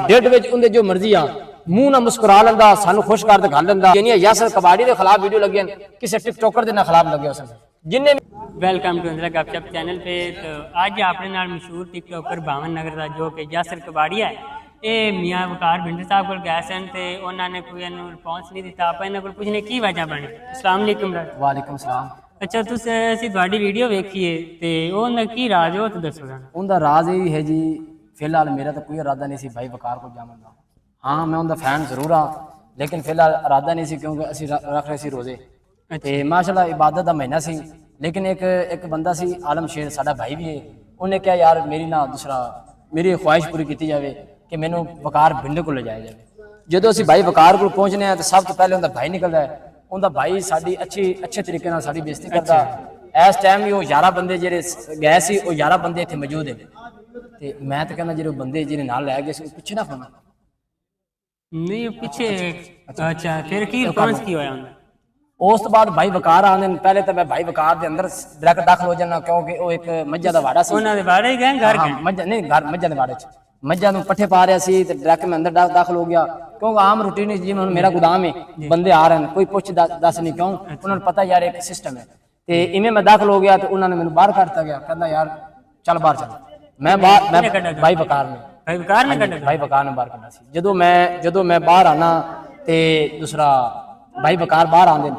डेढ़ विच उनदे जो मर्जी आ मुंह ना मुस्कुरा लेंदा सानू खुश कर दिखा लेंदा यानी यासर कबाड़ी के खिलाफ वीडियो लगे किसी टिकटॉकर के खिलाफ लगे उसने जिन्ने वेलकम टू इंदिरा गपशप चैनल पे। तो आज अपने नाल मशहूर टिकटॉकर भावन नगर का जो कि यासर कबाड़ी है ये मियाँ वकार भिंडर साहब को गए सन ते उन्होंने कोई रिस्पॉन्स नहीं दिता। आप इन्होंने पूछने की वजह बनी। अस्सलाम वालेकुम। वालेकुम सलाम। अच्छा तुस असीं तुहाडी वीडियो वेखी है ते उन्दा की राज हो तो दसो। उनका राज यही है जी फिलहाल मेरा तो कोई इरादा नहीं सी भाई वकार को जामन का। हाँ मैं उनका फैन जरूर हाँ लेकिन फिलहाल इरादा नहीं सी क्योंकि असी रख रहे सी रोजे ते माशाल्लाह इबादत का महीना सी। लेकिन एक बंदा सी आलम शेर साडा भाई भी है उन्हें क्या यार मेरी ना दूसरा मेरी ख्वाहिश पूरी की जाए कि मैनू वकार भिंड को ले जाया जाए। जो असी भाई वकार को पहुंचने तो सब तो पहले उनका भाई निकलता है। उनका भाई साडी अच्छे तरीके नाल साडी बेइज्जती करता। इस टाइम भी वो 11 बंदे जेरे गए सी वो 11 बंदे इत्थे मौजूद है ते मैं तो कहना जेरे बंदे जेरे नाल लै गए सी पीछे ना फोना नहीं पीछे। अच्छा फिर की रिस्पॉन्स की होया उनदा? उस तो बाद भाई वकार आने पहले तो मैं भाई वकार के अंदर डायरेक्ट दाखिल हो जाना क्योंकि वो एक मज्जा का वाड़ा सी। उन्हां दे बारे गए घर के मज्जा नहीं घर मज्जा के वाड़े च मज्जा नूं पट्ठे पा रहा सी ते डायरेक्ट मैं अंदर दाखिल हो गया क्योंकि आम रूटीन जिवें हुण मेरा गोदाम है बंदे आ रहे हैं कोई पुछ दस नहीं क्यों उन्होंने पता यार एक सिस्टम है ते इवें मैं दाखिल हो गया तो उन्होंने मैनूं बाहर करता गया कहंदा यार चल बाहर चल। मैं भाई वकार ने भाई वकार ने बाहर कढ़ा सी। जदों मैं बाहर आना ते दूसरा भाई वकार बाहर आंदे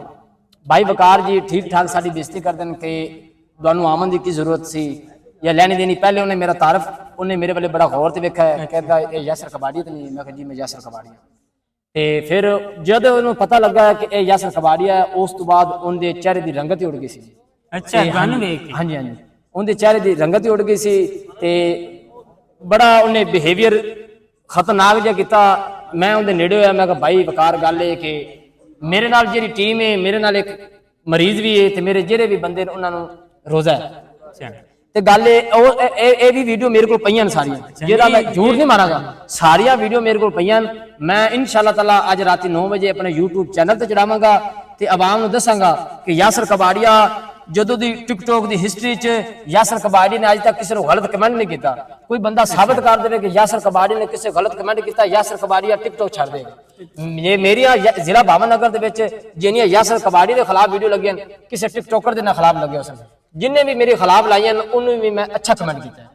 भाई वकार जी ठीक ठाक साडी बेइज्जती करदे ने कि तुहानूं आमन दी की जरूरत सी या लैनी देनी। पहले उन्हें मेरा तारफ उन्हें मेरे वाले बड़ा गौर से वेखा है कहता ये यासर कबाड़ी तो नहीं। मैं कहा जी मैं यासर कबाड़ी ते फिर जब उन्हें पता लगा कि ये यासर कबाड़ी है उस तो बाद उनके चेहरे की रंगत ही उड़ गई सी। अच्छा हाँ जी उनके चेहरे की रंगत ही उड़ गई सी ते बड़ा उन्हें बिहेवियर खतरनाक जिहा कीता। मैं उनके नेड़े होया मैं कहा भाई वकार गल है कि मेरे नाल जी टीम है मेरे नाल एक मरीज भी है ते मेरे जेरे भी बंदे उन्होंने रोजा है ते गल ये भी वीडियो मेरे को पईयां सारियां जेदा मैं झूठ नहीं मारांगा सारियां वीडियो मेरे को पईयां। मैं इंशाअल्लाह ताला अज रात 9 बजे अपने यूट्यूब चैनल ते चढ़ावांगा ते आवाम नूं दसांगा कि यासर कबाड़िया जदों दी टिकटॉक दी हिस्ट्री च यासर कबाड़ी ने अज तक किसी को गलत कमेंट नहीं किया। कोई बंदा साबित कर दे कि यासर कबाड़ी ने किसी गलत कमेंट किया यासर कबाड़िया टिकटॉक छड़ दे। ये मेरी जिला भावन नगर दे विच जिन्नियां यासर कबाड़ी के खिलाफ वीडियो लगे किसी टिकटॉकर के खिलाफ लगे उसने जिन्हें भी मेरे खिलाफ लाइया उन्होंने भी मैं अच्छा कमेंट किया।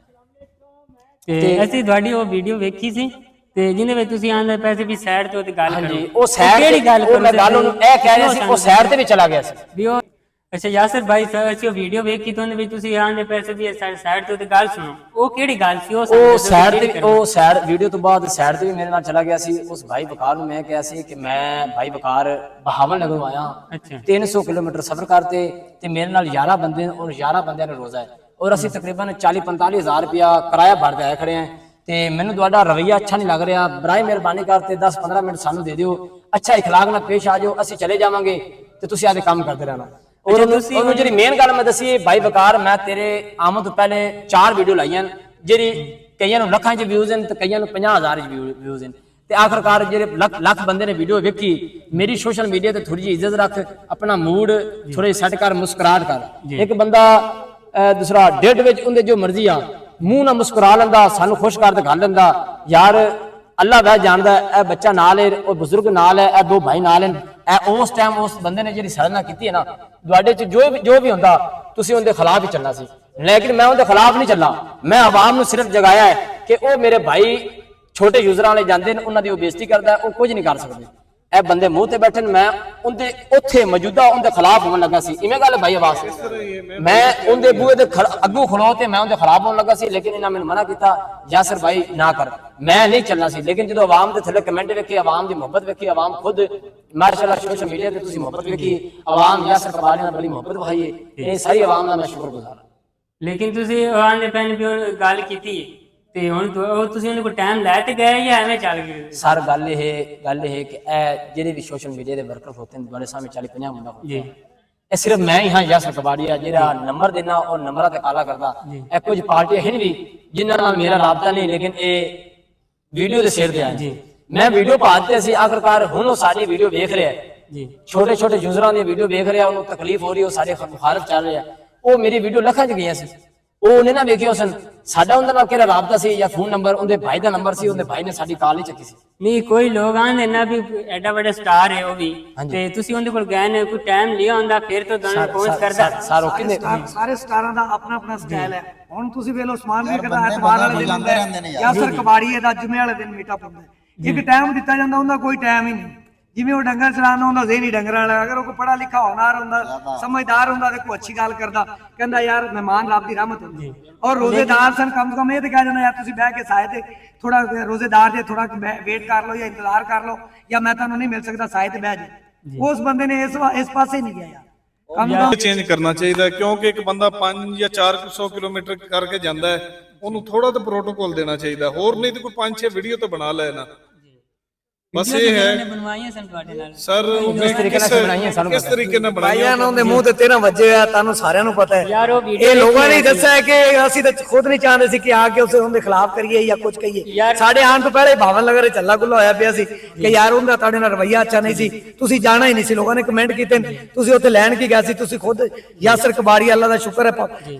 ਅਸੀਂ ਤੁਹਾਡੀ ਉਹ ਵੀਡੀਓ ਵੇਖੀ ਸੀ ਤੇ ਜਿਹਦੇ ਵਿੱਚ ਤੁਸੀਂ ਆਂਦੇ ਪੈਸੇ ਵੀ ਸਾਈਡ ਤੇ ਉਹਦੀ ਗੱਲ ਕਰੋ। ਹਾਂਜੀ ਉਹ ਸਾਈਡ ਕਿਹੜੀ ਗੱਲ ਕਰੋ ਮੈਂ ਗੱਲ ਉਹਨੂੰ ਇਹ ਕਹਿ ਰਿਹਾ ਸੀ ਉਹ ਸਾਈਡ ਤੇ ਵੀ ਚਲਾ ਗਿਆ ਸੀ ਵੀ ਉਹ। ਅੱਛਾ ਯਾਸਰ ਭਾਈ ਅਸੀਂ ਉਹ ਵੀਡੀਓ ਵੇਖੀ ਤਾਂ ਉਹਦੇ ਵਿੱਚ ਤੁਸੀਂ ਆਂਦੇ ਪੈਸੇ ਵੀ ਸਾਈਡ ਤੇ ਉਹਦੀ ਗੱਲ ਸੁਣੋ ਉਹ ਕਿਹੜੀ ਗੱਲ ਸੀ? ਉਹ ਸਾਈਡ ਤੇ ਉਹ ਸਾਈਡ ਵੀਡੀਓ ਤੋਂ ਬਾਅਦ ਸਾਈਡ ਤੇ ਵੀ ਮੇਰੇ ਨਾਲ ਚਲਾ ਗਿਆ ਸੀ। ਉਸ ਭਾਈ ਵਕਾਰ ਨੂੰ ਮੈਂ ਕਿਹਾ ਸੀ ਕਿ ਮੈਂ ਭਾਈ ਵਕਾਰ ਬਹਾਵਲ ਨਗਰੋਂ ਆਇਆ 300 ਕਿਲੋਮੀਟਰ ਸਫ਼ਰ ਕਰਤੇ ਤੇ ਮੇਰੇ ਨਾਲ 11 ਬੰਦੇ ਔਰ 11 ਬੰਦਿਆਂ ਨੇ ਰੋਜ਼ਾ ਹੈ ਔਰ ਅਸੀਂ ਤਕਰੀਬਨ 40-45 ਹਜ਼ਾਰ ਰੁਪਇਆ ਕਿਰਾਇਆ ਭਰਦੇ ਆਏ ਖੜੇ ਹਾਂ ਤੇ ਮੈਨੂੰ ਤੁਹਾਡਾ ਰਵਈਆ ਅੱਛਾ ਨਹੀਂ ਲੱਗ ਰਿਹਾ। ਬਰਾਏ ਮਿਹਰਬਾਨੀ ਕਰਕੇ 10-15 ਮਿੰਟ ਸਾਨੂੰ ਦੇ ਦਿਓ ਅੱਛਾ ਇਖਲਾਕ ਨਾਲ ਪੇਸ਼ ਆ ਜਾਓ ਅਸੀਂ ਚਲੇ ਜਾਵਾਂਗੇ ਤੇ ਤੁਸੀਂ ਆਦੇ ਕੰਮ ਕਰਦੇ ਰਹਿਣਾ। और जी मेन गल मैं दसी भाई वकार मैं तेरे आमद तो पहले 4 वीडियो लाइया जी कई लखा च व्यूज हैं तो कई 50,000 व्यूज हैं ते आखिरकार जे लख बंदे ने वीडियो वेखी मेरी सोशल मीडिया ते थोड़ी जी इज्जत रख अपना मूड थोड़े सेट कर मुस्कुराहट कर। एक बंदा दूसरा डेढ़ विच उनदे जो मर्जी आ मुंह ना मुस्कुरा लेंदा सानू खुश कर दिखा लेंदा यार अल्लाह वह जानदा है बच्चा नाल है और बुजुर्ग नाल है 2 भाई नाल है उस टाइम उस बंदे ने जी सराहना की है ना दुआडे च जो भी होंदा तुसीं उनके खिलाफ ही चलना सी लेकिन मैं उनके खिलाफ नहीं चलना। मैं आवाम नूं सिर्फ जगाया है कि वो मेरे भाई छोटे यूजरां वाले जांदे ने उन्हां दी बेइज्जती करदा है वो कुछ नहीं कर सकदे। ए बंदे मुंह ते बैठे मैं उनके उत्थे मौजूदा उनके खिलाफ होने लगा सी इवें गल भाई आवाज मैं उनके बूहे दे अगू खलो ते मैं उनके खिलाफ होने लगा सी लेकिन इन्हां मैनूं मना किया यासर भाई ना कर मैं नहीं चलना सी। लेकिन जो आवाम के थले कमेंट वेखे आवाम की मुहब्बत वेखी आवाम खुद माशाअल्लाह सोशल मीडिया ते तुसीं मुहब्बत वेखी आवाम यासर कबाड़ी नाल बड़ी मुहब्बत वहाई है ये सारी आवाम दा मैं शुक्रगुजार। लेकिन तुसीं आंदे पैन भी गल कीती ते हुण तुसीं उन्हें कोई टाइम लै ते गए या एवें चल गए? सर गल ये कि जेडे भी सोशल मीडिया के वर्कर होते हैं बड़े सामने 40-50 बंदा होते हैं सिर्फ मैं ही हाँ यासर कबाड़िया जेड़ा नंबर देना और नंबर ते काला करदा ए कुछ पार्टियां हैं भी जिन्हां नाल मेरा राबता नहीं लेकिन ए वीडियो दे सिर ते आए मैं वीडियो पाते सी आखिरकार हुण वो सारी वीडियो देख रहे हैं छोटे छोटे यूजरां दी वीडियो देख रहे हैं उन्हें तकलीफ हो रही है सारे मुखालिफ चल रहे हैं वो मेरी वीडियो लखां च गई सी ਉਹਨੇ ਨਾ ਵੇਖਿਓ ਸਨ ਸਾਡਾ ਉਹਦੇ ਨਾਲ ਕਿਹੜਾ ਰਾਬਤਾ ਸੀ ਜਾਂ ਫੋਨ ਨੰਬਰ ਉਹਦੇ ਭਾਈ ਦਾ ਨੰਬਰ ਸੀ, ਉਹਦੇ ਭਾਈ ਨੇ ਸਾਡੀ ਕਾਲ ਨਹੀਂ ਚੱਕੀ ਸੀ। ਨਹੀਂ ਕੋਈ ਲੋਕ ਆਂਦੇ ਨਾ ਵੀ ਐਡਾ ਵੱਡਾ ਸਟਾਰ ਹੈ ਉਹ ਵੀ, ਤੇ ਤੁਸੀਂ ਉਹਦੇ ਕੋਲ ਗਏ ਨੇ, ਕੋਈ ਟਾਈਮ ਲਿਆ ਹੁੰਦਾ ਫਿਰ ਤੋਂ ਤੁਹਾਨੂੰ ਪਹੁੰਚ ਕਰਦਾ। ਸਾਰੋ ਕਿੰਨੇ ਸਾਰੇ ਸਟਾਰਾਂ ਦਾ ਆਪਣਾ ਆਪਣਾ ਸਟਾਈਲ ਹੈ। ਹੁਣ ਤੁਸੀਂ ਵੇਖ ਲਓ ਉਸਮਾਨ ਵੀ ਕਦਾ ਐਤਵਾਰ ਵਾਲੇ ਦਿਨ ਹੁੰਦਾ ਹੈ, ਯਾਸਰ ਕਬਾੜੀ ਦਾ ਜੁਮੇ ਵਾਲੇ ਦਿਨ ਮੀਟਅਪ ਹੁੰਦਾ ਹੈ। ਇੱਕ ਟਾਈਮ ਦਿੱਤਾ ਜਾਂਦਾ, ਉਹਦਾ ਕੋਈ ਟਾਈਮ ਹੀ ਨਹੀਂ। ਜਿਵੇਂ ਉਹ ਡੰਗਰ ਚਲਾਉਣਾ ਹੁੰਦਾ ਜ਼ੇਨੀ ਡੰਗਰ ਵਾਲਾ, ਅਗਰ ਉਹ ਕੋਈ ਪੜਾ ਲਿਖਾ ਹੋਣਾਰ ਹੁੰਦਾ, ਸਮਝਦਾਰ ਹੁੰਦਾ ਤੇ ਕੋਈ ਅੱਛੀ ਗੱਲ ਕਰਦਾ, ਕਹਿੰਦਾ ਯਾਰ ਮਹਿਮਾਨ ਰੱਬ ਦੀ ਰਹਿਮਤ ਹੁੰਦੀ। ਔਰ ਰੋਜ਼ੇਦਾਰ ਸਨ, ਕਮ ਸੇ ਕਮ ਇਹ ਤੇ ਕਹਿ ਜਾਂਦਾ ਯਾਰ ਤੁਸੀਂ ਬਹਿ ਕੇ ਸਾਏ ਤੇ ਥੋੜਾ ਰੋਜ਼ੇਦਾਰ ਜੇ ਥੋੜਾ ਵੇਟ ਕਰ ਲਓ ਜਾਂ ਇੰਤਜ਼ਾਰ ਕਰ ਲਓ, ਜਾਂ ਮੈਂ ਤੁਹਾਨੂੰ ਨਹੀਂ ਮਿਲ ਸਕਦਾ ਸਾਏ ਤੇ ਬਹਿ ਜਾ। ਉਸ ਬੰਦੇ ਨੇ ਇਸ ਪਾਸੇ ਨਹੀਂ ਗਿਆ ਯਾਰ। ਚੇਂਜ ਕਰਨਾ ਚਾਹੀਦਾ, ਕਿਉਂਕਿ ਇੱਕ ਬੰਦਾ 5 ਜਾਂ 400 ਕਿਲੋਮੀਟਰ ਕਰਕੇ ਜਾਂਦਾ ਹੈ, ਉਹਨੂੰ ਥੋੜਾ ਤਾਂ ਪ੍ਰੋਟੋਕਾਲ ਦੇਣਾ ਚਾਹੀਦਾ, ਹੋਰ ਨਹੀਂ ਤੇ ਕੋਈ 5-6 ਵੀਡੀਓ ਤਾਂ ਬਣਾ ਲੈਣਾ। ਬਸ ਇਹ ਹੈ ਬਣਵਾਈਆਂ ਸਨ ਤੁਹਾਡੇ ਨਾਲ ਸਰ, ਕਿਸ ਤਰੀਕੇ ਨਾਲ ਬਣਾਈਆਂ ਸਾਨੂੰ ਕਿਸ ਤਰੀਕੇ ਨਾਲ ਬਣਾਈਆਂ ਭਾਈਆਂ ਨੂੰ ਦੇ ਮੂੰਹ ਤੇ 13 ਵਜੇ ਆ, ਤੁਹਾਨੂੰ ਸਾਰਿਆਂ ਨੂੰ ਪਤਾ ਹੈ। ਯਾਰ ਉਹ ਵੀਡੀਓ ਇਹ ਲੋਕਾਂ ਨੇ ਦੱਸਿਆ ਕਿ ਅਸੀਂ ਤਾਂ ਖੁਦ ਨਹੀਂ ਚਾਹੁੰਦੇ ਸੀ ਕਿ ਆ ਕੇ ਉਸੇ ਉਹਦੇ ਖਿਲਾਫ ਕਰੀਏ ਜਾਂ ਕੁਝ ਕਹੀਏ। ਸਾਡੇ ਆਉਣ ਤੋਂ ਪਹਿਲੇ ਭਾਵਨ ਲਗਰ ਚੱਲਾ ਗੁੱਲਾ ਹੋਇਆ ਪਿਆ ਸੀ ਕਿ ਯਾਰ ਉਹਦਾ ਤੁਹਾਡੇ ਨਾਲ ਰਵੱਈਆ ਅੱਛਾ ਨਹੀਂ ਸੀ, ਤੁਸੀਂ ਜਾਣਾ ਹੀ ਨਹੀਂ ਸੀ। ਲੋਕਾਂ ਨੇ ਕਮੈਂਟ ਕੀਤੇ ਤੁਸੀਂ ਉੱਥੇ ਲੈਣ ਕੀ ਗਏ ਸੀ, ਤੁਸੀਂ ਖੁਦ ਯਾਸਰ ਕਬਾੜੀ, ਅੱਲਾ ਦਾ ਸ਼ੁਕਰ ਹੈ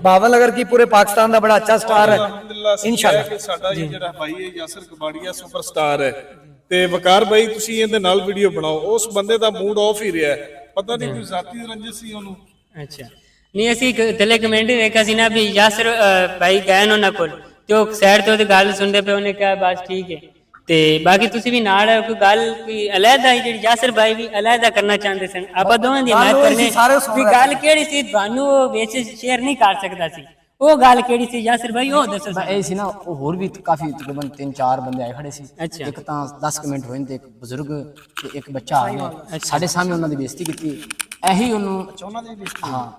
ਭਾਵਨ ਲਗਰ ਕੀ ਪੂਰੇ ਪਾਕਿਸਤਾਨ ਦਾ ਬੜਾ ਅੱਛਾ ਸਟਾਰ ਹੈ ਇਨਸ਼ਾਅੱਲਾ। ਸਾਡਾ ਇਹ ਜਿਹੜਾ ਭਾਈ ਹੈ ਯਾਸਰ ਕਬਾੜੀਆ ਸੁਪਰਸਟਾਰ ਹੈ, ਤੇ ਵਕਾਰ ਭਾਈ ਤੁਸੀਂ ਇਹਦੇ ਨਾਲ ਵੀਡੀਓ ਬਣਾਓ। ਉਸ ਬੰਦੇ ਦਾ ਮੂਡ ਆਫ ਹੀ ਰਿਹਾ, ਪਤਾ ਨਹੀਂ ਕੋਈ ਜ਼ਾਤੀ ਰੰਜਿਸ਼ ਸੀ ਉਹਨੂੰ। ਅੱਛਾ ਨਹੀਂ, ਅਸੀਂ ਥੱਲੇ ਕਮੈਂਟ ਵੇਖਿਆ ਸੀ ਨਾ ਵੀ ਯਾਸਰ ਭਾਈ ਗਏ ਉਹਨਾਂ ਕੋਲ, ਤੇ ਉਹ ਸਾਈਡ ਤੋਂ ਉਹਦੀ ਗੱਲ ਸੁਣਦੇ ਪਏ, ਉਹਨੇ ਕਿਹਾ ਬਸ ਠੀਕ ਹੈ। ਤੇ ਬਾਕੀ ਤੁਸੀਂ ਵੀ ਨਾਲ ਕੋਈ ਗੱਲ ਕੋਈ ਅਲੱਗਾ ਜਿਹੜੀ ਯਾਸਰ ਭਾਈ ਵੀ ਅਲੱਗਾ ਕਰਨਾ ਚਾਹੁੰਦੇ ਸਨ, ਆਪਾਂ ਦੋਵਾਂ ਦੀ ਹਮਾਇਤ ਕਰਨੇ ਵੀ ਗੱਲ ਕਿਹੜੀ ਸੀ, ਤੁਹਾਨੂੰ ਉਹ ਵਿੱਚ ਸ਼ੇਅਰ ਨਹੀਂ ਕਰ ਸਕਦਾ ਸੀ, ਉਹ ਗੱਲ ਕਿਹੜੀ ਸੀ ਯਾਸਰ ਭਾਈ ਉਹ ਦੱਸੋ। ਇਹ ਸੀ ਨਾ, ਉਹ ਹੋਰ ਵੀ ਕਾਫੀ ਤਕਰੀਬਨ 3-4 ਬੰਦੇ ਆਏ ਖੜੇ ਸੀ। ਅੱਛਾ। ਇੱਕ ਤਾਂ 10 ਮਿੰਟ ਹੋਏ ਤੇ ਇੱਕ ਬਜ਼ੁਰਗ ਤੇ ਇੱਕ ਬੱਚਾ ਆ ਗਿਆ, ਸਾਡੇ ਸਾਹਮਣੇ ਉਹਨਾਂ ਦੀ ਬੇਇੱਜ਼ਤੀ ਕੀਤੀ। ਇਹੀ ਉਹਨੂੰ ਹਾਂ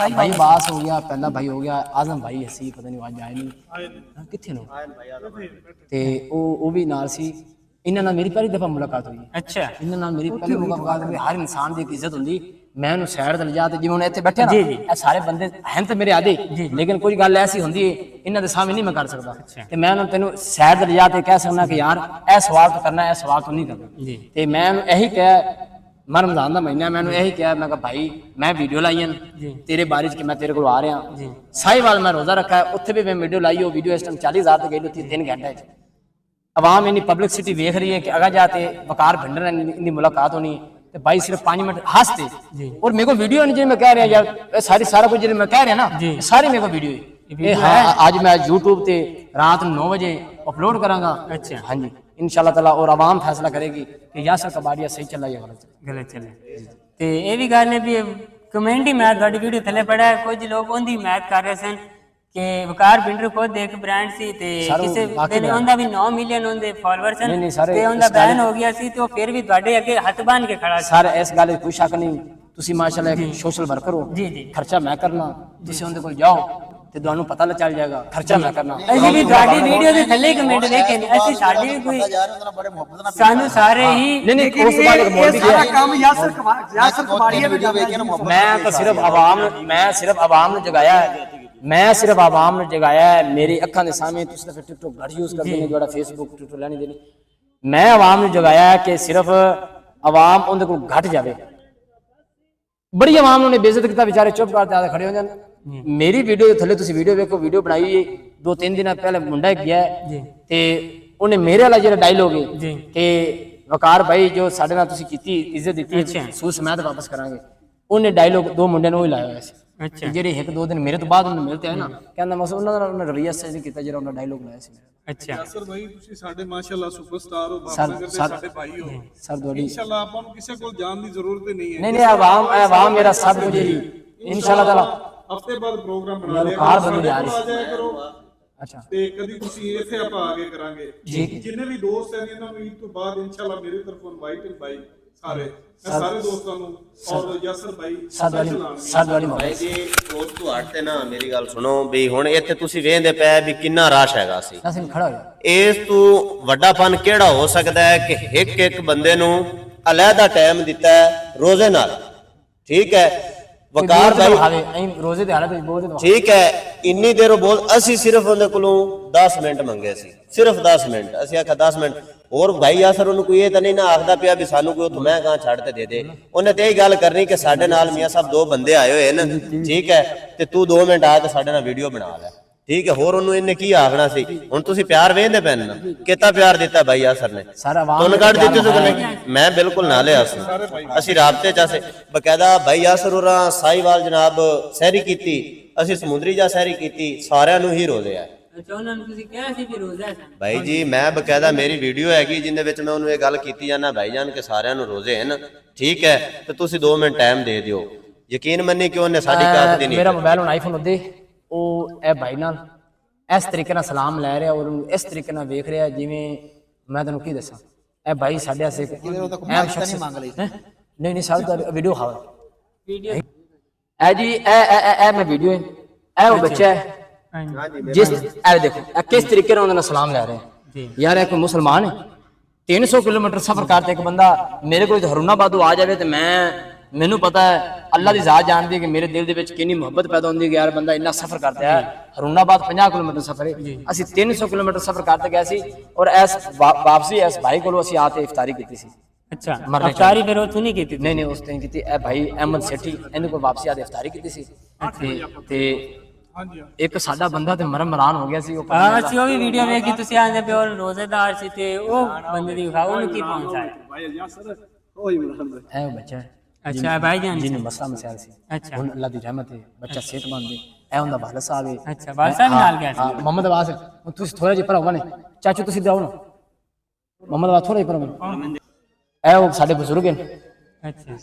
ਭਾਈ ਬਾਸ ਹੋ ਗਿਆ, ਪਹਿਲਾ ਭਾਈ ਹੋ ਗਿਆ, ਆਜ਼ਮ ਭਾਈ ਅਸੀਂ ਪਤਾ ਨਹੀਂ ਅੱਜ ਆਏ ਨਹੀਂ ਕਿੱਥੇ ਨੂੰ, ਤੇ ਉਹ ਵੀ ਨਾਲ ਸੀ। ਇਹਨਾਂ ਨਾਲ ਮੇਰੀ ਪਹਿਲੀ ਦਫਾ ਮੁਲਾਕਾਤ ਹੋਈ। ਅੱਛਾ, ਇਹਨਾਂ ਨਾਲ ਮੇਰੀ ਪਹਿਲੀ ਮੁਲਾਕਾਤ ਹੋਈ। ਹਰ ਇਨਸਾਨ ਦੀ ਇੱਕ ਇੱਜ਼ਤ ਹੁੰਦੀ। ਮੈਂ ਉਹਨੂੰ ਸਾਈਡ ਤੇ ਲਿਜਾ ਤੇ ਜਿਵੇਂ ਹੁਣ ਇੱਥੇ ਬੈਠੇ ਨਾ, ਇਹ ਸਾਰੇ ਬੰਦੇ ਹਨ ਤੇ ਮੇਰੇ ਆਦੇ, ਲੇਕਿਨ ਕੋਈ ਗੱਲ ਐਸੀ ਹੁੰਦੀ ਹੈ ਇਹਨਾਂ ਦੇ ਸਾਹਮਣੇ ਨਹੀਂ ਮੈਂ ਕਰ ਸਕਦਾ, ਤੇ ਮੈਂ ਉਹਨੂੰ ਤੈਨੂੰ ਸਾਈਡ ਤੇ ਲਿਜਾ ਤੇ ਕਹਿ ਸਕਦਾ ਕਿ ਯਾਰ ਇਹ ਸਵਾਲ ਤਾਂ ਕਰਨਾ, ਇਹ ਸਵਾਲ ਤਾਂ ਨਹੀਂ ਕਰਨਾ। ਤੇ ਮੈਂ ਉਹਨੂੰ ਇਹੀ ਕਿਹਾ, ਮੈਂ ਰਮਜ਼ਾਨ ਦਾ ਮਹੀਨਾ, ਮੈਂ ਉਹਨੂੰ ਇਹੀ ਕਿਹਾ, ਮੈਂ ਕਿਹਾ ਭਾਈ ਮੈਂ ਵੀਡੀਓ ਲਾਈ ਤੇਰੇ ਬਾਰੇ ਚ ਕਿ ਮੈਂ ਤੇਰੇ ਕੋਲ ਆ ਰਿਹਾ ਸਾहिवाल, ਮੈਂ ਰੋਜ਼ਾ ਰੱਖਾ, ਉੱਥੇ ਵੀ ਮੈਂ ਵੀਡੀਓ ਲਾਈ। ਉਹ ਵੀਡੀਓ ਇਸ ਟਾਈਮ 40,000 ਤੇ ਗਈ ਹੋਤੀ 3 घंटे ਚ। आवाम इन्नी पब्लिसिटी देख रही है कि अगर जाते वकार भिंडर इनकी मुलाकात होनी तो भाई सिर्फ 5 मिनट हंसते, और मेरे को वीडियो नहीं, मैं कह रहा यार सारा कुछ मैं कह रहा ना सारी मेरे को वीडियो है। आज मैं यूट्यूब ते रात 9 बजे अपलोड करांगा। अच्छा हाँ जी इंशाल्लाह ताला, और आवाम फैसला करेगी कि यासर कबाड़िया सही चला या गलत चले। ते ये भी गल है भी कमेंट ही मैं थोड़ी वीडियो थले पड़ा है, कुछ लोग उनकी हिमायत कर रहे सन कि वकार भिंडर खुद एक ब्रांड सी ते किसे दिन उनदा भी 9 मिलियन उनदे फॉलोअर सन ते उनदा बैन हो गया सी, तो फिर भी ਤੁਹਾਡੇ ਅੱਗੇ ਹੱਥ ਬੰਨ ਕੇ ਖੜਾ ਸੀ। ਸਰ ਇਸ ਗੱਲ ਵਿੱਚ ਕੋਈ ਸ਼ੱਕ ਨਹੀਂ, ਤੁਸੀਂ ਮਾਸ਼ਾਅੱਲਾ ਇੱਕ ਸੋਸ਼ਲ ਵਰਕਰ ਹੋ। ਖਰਚਾ ਮੈਂ ਕਰਨਾ, ਤੁਸੀਂ ਉਹਦੇ ਕੋਲ ਜਾਓ ਤੇ ਤੁਹਾਨੂੰ ਪਤਾ ਚੱਲ ਜਾਏਗਾ ਖਰਚਾ ਮੈਂ ਕਰਨਾ। ਅਸੀਂ ਵੀ ਤੁਹਾਡੀ ਵੀਡੀਓ ਦੇ ਥੱਲੇ ਕਮੈਂਟ ਦੇਖੇ ਨੇ, ਅਸੀਂ ਸਾਡੀ ਵੀ ਕੋਈ ਸਾਨੂੰ ਸਾਰੇ ਹੀ ਨਹੀਂ ਉਸ ਤੋਂ ਬਾਅਦ ਇੱਕ ਮੋੜ ਵੀ ਸਾਰਾ ਕੰਮ ਯਾਸਰ ਕਬਾੜੀਆ ਨੂੰ ਜਾਂਦਾ। ਮੈਂ ਤਾਂ ਸਿਰਫ ਆਵਾਮ ਨੂੰ ਜਗਾਇਆ ਹੈ, ਮੈਂ ਸਿਰਫ ਆਵਾਮ ਨੂੰ ਜਗਾਇਆ ਹੈ। ਮੇਰੀ ਅੱਖਾਂ ਦੇ ਸਾਹਮਣੇ ਤੁਸੀਂ ਤਾਂ ਫਿਰ ਟਿਕਟੋਕ ਘੱਟ ਯੂਜ਼ ਕਰਦੇ ਨੇ, ਜਿਹੜਾ ਫੇਸਬੁੱਕ ਟਿਕਟੋਕ ਲੈਣੀ ਦੇਣੀ, ਮੈਂ ਆਵਾਮ ਨੂੰ ਜਗਾਇਆ ਹੈ ਕਿ ਸਿਰਫ ਆਵਾਮ ਉਹਦੇ ਕੋਲ ਘਟ ਜਾਵੇ। ਬੜੀ ਆਵਾਮ ਨੂੰ ਨੇ ਬੇਇੱਜ਼ਤ ਕੀਤਾ, ਵਿਚਾਰੇ ਚੁੱਪ ਕਰਦੇ ਆ ਖੜੇ ਹੋ ਜਾਂਦੇ। ਮੇਰੀ ਵੀਡੀਓ ਦੇ ਥੱਲੇ ਤੁਸੀਂ ਵੀਡੀਓ ਵੇਖੋ, ਵੀਡੀਓ ਬਣਾਈ 2-3 ਦਿਨ ਪਹਿਲੇ ਮੁੰਡਾ ਗਿਆ ਤੇ ਉਹਨੇ ਮੇਰੇ ਵਾਲਾ ਜਿਹੜਾ ਡਾਇਲੋਗ ਹੈ ਕਿ ਵਕਾਰ ਭਾਈ ਜੋ ਸਾਡੇ ਨਾਲ ਤੁਸੀਂ ਕੀਤੀ ਇੱਜ਼ਤ ਦਿੱਤੀ ਸੂਸ ਮੈਂ ਤਾਂ ਵਾਪਸ ਕਰਾਂਗੇ, ਉਹਨੇ ਡਾਇਲੋਗ 2 ਮੁੰਡਿਆਂ ਨੂੰ ਹੀ ਲਾਇਆ ਹੋਇਆ ਸੀ। ਅੱਛਾ, ਜਿਹੜੇ 1-2 ਦਿਨ ਮੇਰੇ ਤੋਂ ਬਾਅਦ ਉਹਨੂੰ ਮਿਲਤੇ ਆਏ ਨਾ, ਕਹਿੰਦਾ ਮੈਂ ਉਹਨਾਂ ਦਾ ਰਵਈਆ ਸਹੀ ਕੀਤਾ ਜਿਹੜਾ ਉਹਨਾਂ ਡਾਇਲੋਗ ਲਾਇਆ ਸੀ। ਅੱਛਾ ਯਾਸਰ ਭਾਈ ਤੁਸੀਂ ਸਾਡੇ ਮਾਸ਼ਾਅੱਲਾ ਸੁਪਰਸਟਾਰ ਹੋ, ਭਾਵਨਗਰ ਦੇ ਸਾਡੇ ਭਾਈ ਹੋ ਸਰ। ਤੁਹਾਡੀ ਇਨਸ਼ਾਅੱਲਾ ਆਪਾਂ ਨੂੰ ਕਿਸੇ ਕੋਲ ਜਾਣ ਦੀ ਜ਼ਰੂਰਤ ਨਹੀਂ ਹੈ। ਨਹੀਂ ਆਵਾਮ ਮੇਰਾ ਸਭ ਕੁਝ ਹੈ ਜੀ ਇਨਸ਼ਾਅੱਲਾ ਤਾਲਾ। ਹਫਤੇ ਬਾਅਦ ਪ੍ਰੋਗਰਾਮ ਬਣਾ ਲਿਆ ਕਾਰ ਬੰਦੇ ਆ ਆ ਜਾਇਆ ਕਰੋ। ਅੱਛਾ ਤੇ ਕਦੀ ਤੁਸੀਂ ਇੱਥੇ ਆਪਾਂ ਆਗੇ ਕਰਾਂਗੇ। ਜਿੰਨੇ ਵੀ ਦੋਸਤ ਹਨ ਇਹਨਾਂ ਨੂੰ ਈਦ ਤੋਂ ਬਾਅਦ ਇਨਸ਼ਾਅੱਲਾ ਮੇਰੇ ਤਰਫੋਂ ਇਨਵਾਈਟ ਹੈ ਭਾਈ ਸਾਰੇ ਦੋਸਤਾਂ ਨੂੰ, ਔਰ ਯਾਸਰ ਭਾਈ ਸਾਡਵਾਲੀ ਭਾਈ ਜੀ ਉਸ ਤੋਂ ਹਟ ਤੇ ਨਾ ਮੇਰੀ ਗੱਲ ਸੁਣੋ ਵੀ ਹੁਣ ਇੱਥੇ ਤੁਸੀਂ ਵੇਖਦੇ ਪਏ ਵੀ ਕਿੰਨਾ ਰਸ਼ ਹੈਗਾ ਸੀ। ਅਸੀਂ ਖੜਾ ਹੋਇਆ, ਇਸ ਤੋਂ ਵੱਡਾਪਨ ਕਿਹੜਾ ਹੋ ਸਕਦਾ ਹੈ ਕਿ ਇੱਕ ਬੰਦੇ ਨੂੰ ਅਲੱਗਾ ਟਾਈਮ ਦਿੱਤਾ ਹੈ ਰੋਜ਼ੇ ਨਾਲ। ਠੀਕ ਹੈ ਵਕਾਰ ਭਾਈ ਰੋਜ਼ੇ ਦੇ ਹਾਲਤ ਵਿੱਚ ਬੋਲਦੇ ਤਾਂ ਠੀਕ ਹੈ, ਇੰਨੀ ਦੇਰ ਬੋਲ ਅਸੀਂ ਸਿਰਫ ਉਹਦੇ ਕੋਲੋਂ 10 ਮਿੰਟ ਮੰਗੇ ਸੀ, ਸਿਰਫ 10 ਮਿੰਟ। ਅਸੀਂ ਆਖਿਆ 10 ਮਿੰਟ ਹੋਰ ਭਾਈ ਯਾਸਰ ਉਹਨੂੰ ਕੋਈ ਇਹ ਤਾਂ ਨਹੀਂ ਨਾ ਆਖਦਾ ਪਿਆ ਵੀ ਸਾਨੂੰ ਕੋਈ ਉੱਥੋਂ ਮੈਂ ਕਹਾਂ ਛੱਡ ਤੇ ਦੇ ਦੇ। ਉਹਨੇ ਤੇ ਇਹ ਗੱਲ ਕਰਨੀ ਕਿ ਸਾਡੇ ਨਾਲ ਮੀਆਂ ਸਾਹਿਬ 2 ਬੰਦੇ ਆਏ ਹੋਏ ਨੇ, ਠੀਕ ਹੈ, ਤੇ ਤੂੰ 2 ਮਿੰਟ ਆ ਕੇ ਸਾਡੇ ਨਾਲ ਵੀਡੀਓ ਬਣਾ ਲੈ। ਠੀਕ ਹੈ, ਹੋਰ ਉਹਨੂੰ ਇਹਨੇ ਕੀ ਆਖਣਾ ਸੀ? ਹੁਣ ਤੁਸੀਂ ਪਿਆਰ ਵੇਖਦੇ ਪੈਣ ਨਾ, ਕਿਤਾ ਪਿਆਰ ਦਿੱਤਾ ਭਾਈ ਯਾਸਰ ਨੇ, ਸਾਰਾ ਆਵਾਮ ਤੁਹਾਨੂੰ ਕੱਢ ਦਿੱਤੀ ਸੋ ਗੱਲ। ਮੈਂ ਬਿਲਕੁਲ ਨਾ ਲਿਆ ਸੀ, ਅਸੀਂ ਰਾਬਤੇ ਚ ਆਸੇ ਬਕਾਇਦਾ ਭਾਈ ਯਾਸਰ ਹੋਰਾਂ ਸਾਈਵਾਲ ਜਨਾਬ ਸਹਿਰੀ ਕੀਤੀ, ਅਸੀਂ ਸਮੁੰਦਰੀ ਜਾ ਸਹਿਰੀ ਕੀਤੀ, ਸਾਰਿਆਂ ਨੂੰ ਹੀ ਰੋਜ਼ੇ ਆ ਅੱਛਾ, ਉਹਨਾਂ ਨੂੰ ਤੁਸੀਂ ਕਿਹਾ ਸੀ ਕਿ ਰੋਜ਼ਾ ਹੈ ਭਾਈ ਜੀ। ਮੈਂ ਬਕਾਇਦਾ ਮੇਰੀ ਵੀਡੀਓ ਹੈਗੀ ਜਿੰਦੇ ਵਿੱਚ ਮੈਂ ਉਹਨੂੰ ਇਹ ਗੱਲ ਕੀਤੀ ਜਾਂਦਾ ਭਾਈ ਜਾਨ ਕਿ ਸਾਰਿਆਂ ਨੂੰ ਰੋਜ਼ੇ ਹਨ, ਠੀਕ ਹੈ, ਤੇ ਤੁਸੀਂ 2 ਮਿੰਟ ਟਾਈਮ ਦੇ ਦਿਓ। ਯਕੀਨ ਮੰਨੀ ਕਿ ਉਹਨੇ ਸਾਡੀ ਕਾਤ ਦੀ ਨਹੀਂ। ਮੇਰਾ ਮੋਬਾਈਲ ਹੁਣ ਆਈਫੋਨ ਹੁੰਦੇ, ਉਹ ਇਹ ਭਾਈ ਨਾਲ ਇਸ ਤਰੀਕੇ ਨਾਲ ਸਲਾਮ ਲੈ ਰਿਹਾ ਔਰ ਉਹਨੂੰ ਇਸ ਤਰੀਕੇ ਨਾਲ ਵੇਖ ਰਿਹਾ ਜਿਵੇਂ ਮੈਂ ਤੁਹਾਨੂੰ ਕੀ ਦੱਸਾਂ। ਇਹ ਭਾਈ ਸਾਡੇ ਵਾਸਤੇ ਅਹਿਮ ਸ਼ਖਸ ਨਹੀਂ ਨਹੀਂ ਸਾਡਾ ਵੀਡੀਓ ਖਾਵਾ ਵੀਡੀਓ ਇਹ ਜੀ ਇਹ ਮੈਂ ਵੀਡੀਓ ਇਹ ਉਹ ਬੱਚਾ ਹੈ ਜਿਸ ਇਹ ਦੇਖੋ ਇਹ ਕਿਸ ਤਰੀਕੇ ਨਾਲ ਉਹਨਾਂ ਨਾਲ ਸਲਾਮ ਲੈ ਰਿਹਾ ਹੈ। ਯਾਰ ਇਹ ਕੋਈ ਮੁਸਲਮਾਨ ਹੈ? 300 ਕਿਲੋਮੀਟਰ ਸਫ਼ਰ ਕਰਤੇ ਇੱਕ ਬੰਦਾ ਮੇਰੇ ਕੋਲ ਹਰੂਨਾਬਾਦੋਂ ਆ ਜਾਵੇ ਤੇ ਮੈਨੂੰ ਪਤਾ ਹੈ ਅੱਲਾ ਦੀ ਜ਼ਾਤ ਜਾਣਦੀ ਹੈ ਕਿ ਮੇਰੇ ਦਿਲ ਦੇ ਵਿੱਚ ਕਿੰਨੀ ਮੁਹੱਬਤ ਪੈਦਾ ਹੁੰਦੀ ਹੈ ਕਿ ਯਾਰ ਬੰਦਾ ਇੰਨਾ ਸਫ਼ਰ ਕਰਦਾ ਹੈ। ਹਰੂਨਾਬਾਦ 50 ਕਿਲੋਮੀਟਰ ਸਫ਼ਰ ਹੈ, ਅਸੀਂ 300 ਕਿਲੋਮੀਟਰ ਸਫ਼ਰ ਕਰਤੇ ਗਏ ਸੀ ਔਰ ਇਸ ਵਾਪਸੀ ਇਸ ਭਾਈ ਕੋਲੋਂ ਅਸੀਂ ਆ ਕੇ ਇਫਤਾਰੀ ਕੀਤੀ ਸੀ। ਅੱਛਾ, ਇਫਤਾਰੀ ਫਿਰ ਉਹ ਨਹੀਂ ਕੀਤੀ? ਨਹੀਂ ਨਹੀਂ ਉਸ ਦਿਨ ਕੀਤੀ। ਇਹ ਭਾਈ ਅਹਿਮਦ ਸੇਠੀ ਇਹਨੂੰ ਕੋਲ ਵਾਪਸੀ ਆ ਕੇ ਇਫਤਾਰੀ ਕੀਤੀ ਸੀ ਤੇ ਇੱਕ ਸਾਡਾ ਬੰਦਾ ਤੇ ਮਰਨ ਹੋ ਗਿਆ ਸੀ। ਉਹ ਅਸੀਂ ਉਹ ਵੀ ਵੀਡੀਓ ਵੇਖੀ, ਤੁਸੀਂ ਆਂਦੇ ਪਿਓ ਰੋਜ਼ੇਦਾਰ ਸੀ ਤੇ ਉਹ ਬੰਦੇ ਦੀ ਵਿਖਾਓ ਉਹਨੂੰ ਕੀ ਪਹੁੰਚਾਇਆ। ਇਹ ਬੱਚਾ ਹੈ ਅੱਛਾ ਭਾਈ ਜਾਨ ਜਿਹਨੂੰ ਮਸਲਾ ਮਸਾਇਲ ਸੀ। ਅੱਛਾ ਹੁਣ ਅੱਲਾ ਦੀ ਰਹਿਮਤ ਹੈ, ਬੱਚਾ ਸਿਹਤਮੰਦ ਹੈ। ਇਹ ਹੁੰਦਾ ਵਾਲਦ ਸਾਹਿਬ ਹੈ। ਅੱਛਾ, ਵਾਲਦ ਸਾਹਿਬ ਨਾਲ ਗਿਆ ਸੀ। ਹਾਂ, ਮੁਹੰਮਦ ਆਵਾਜ਼ ਤੁਸੀਂ ਥੋੜਾ ਜਿਹਾ ਭਰਾਵਾ ਨੇ ਚਾਚੂ ਤੁਸੀਂ ਜਾਓ ਨਾ, ਮੁਹੰਮਦ ਆਵਾਜ਼ ਥੋੜਾ ਜਿਹਾ ਭਰਾਵਾ। ਇਹ ਉਹ ਸਾਡੇ ਬਜ਼ੁਰਗ ਹਨ। ਅੱਛਾ,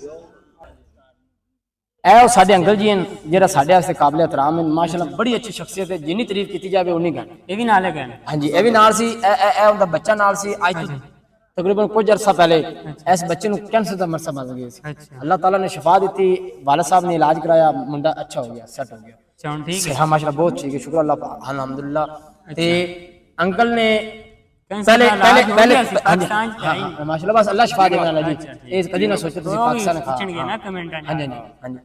ਇਹ ਉਹ ਸਾਡੇ ਅੰਕਲ ਜੀ ਹਨ ਜਿਹੜਾ ਸਾਡੇ ਵਾਸਤੇ ਕਾਬਿਲ ਇਤਰਾਮ ਹਨ। ਮਾਸ਼ਾਅੱਲਾ ਬੜੀ ਅੱਛੀ ਸ਼ਖਸੀਅਤ ਹੈ, ਜਿੰਨੀ ਤਾਰੀਫ ਕੀਤੀ ਜਾਵੇ ਉਨੀ ਘੱਟ। ਇਹ ਵੀ ਨਾਲ ਗਏ? ਹਾਂਜੀ, ਇਹ ਵੀ ਨਾਲ ਸੀ। ਇਹ ਉਹਦਾ ਬੱਚਾ ਨਾਲ ਸੀ। ਅੱਜ ਤੋਂ ਤਕਰੀਬਨ ਕੁਝ ਅਰਸਾ ਪਹਿਲੇ ਇਸ ਬੱਚੇ ਨੂੰ ਕੈਂਸਰ ਦਾ ਮਰਸਾ ਬਣ ਗਿਆ ਸੀ। ਅੱਲਾਹ ਤਾਲਾ ਨੇ ਸ਼ਿਫਾ ਦਿੱਤੀ, ਵਾਲਦ ਸਾਹਿਬ ਨੇ ਇਲਾਜ ਕਰਾਇਆ, ਮੁੰਡਾ ਅੱਛਾ ਹੋ ਗਿਆ, ਸੈੱਟ ਹੋ ਗਿਆ। ਚੌਂ ਠੀਕ ਹੈ, ਹਾਂ ਮਾਸ਼ਾਅੱਲਾ ਬਹੁਤ ਠੀਕ ਹੈ, ਸ਼ੁਕਰ ਅੱਲਾਹ ਦਾ, ਅਲਹਮਦੁਲਿल्लाह। ਤੇ ਅੰਕਲ ਨੇ ਪਹਿਲੇ ਮਾਸ਼ਾਅੱਲਾ ਬਸ ਅੱਲਾਹ ਸ਼ਿਫਾ ਦੇਣ ਵਾਲਾ ਜੀ। ਇਹ ਕਦੀ ਨਾ ਸੋਚੋ ਤੁਸੀਂ ਪਾਕਿਸਤਾਨ ਪੁੱਛਣਗੇ ਨਾ ਕਮੈਂਟਾਂ। ਹਾਂਜੀ ਹਾਂਜੀ।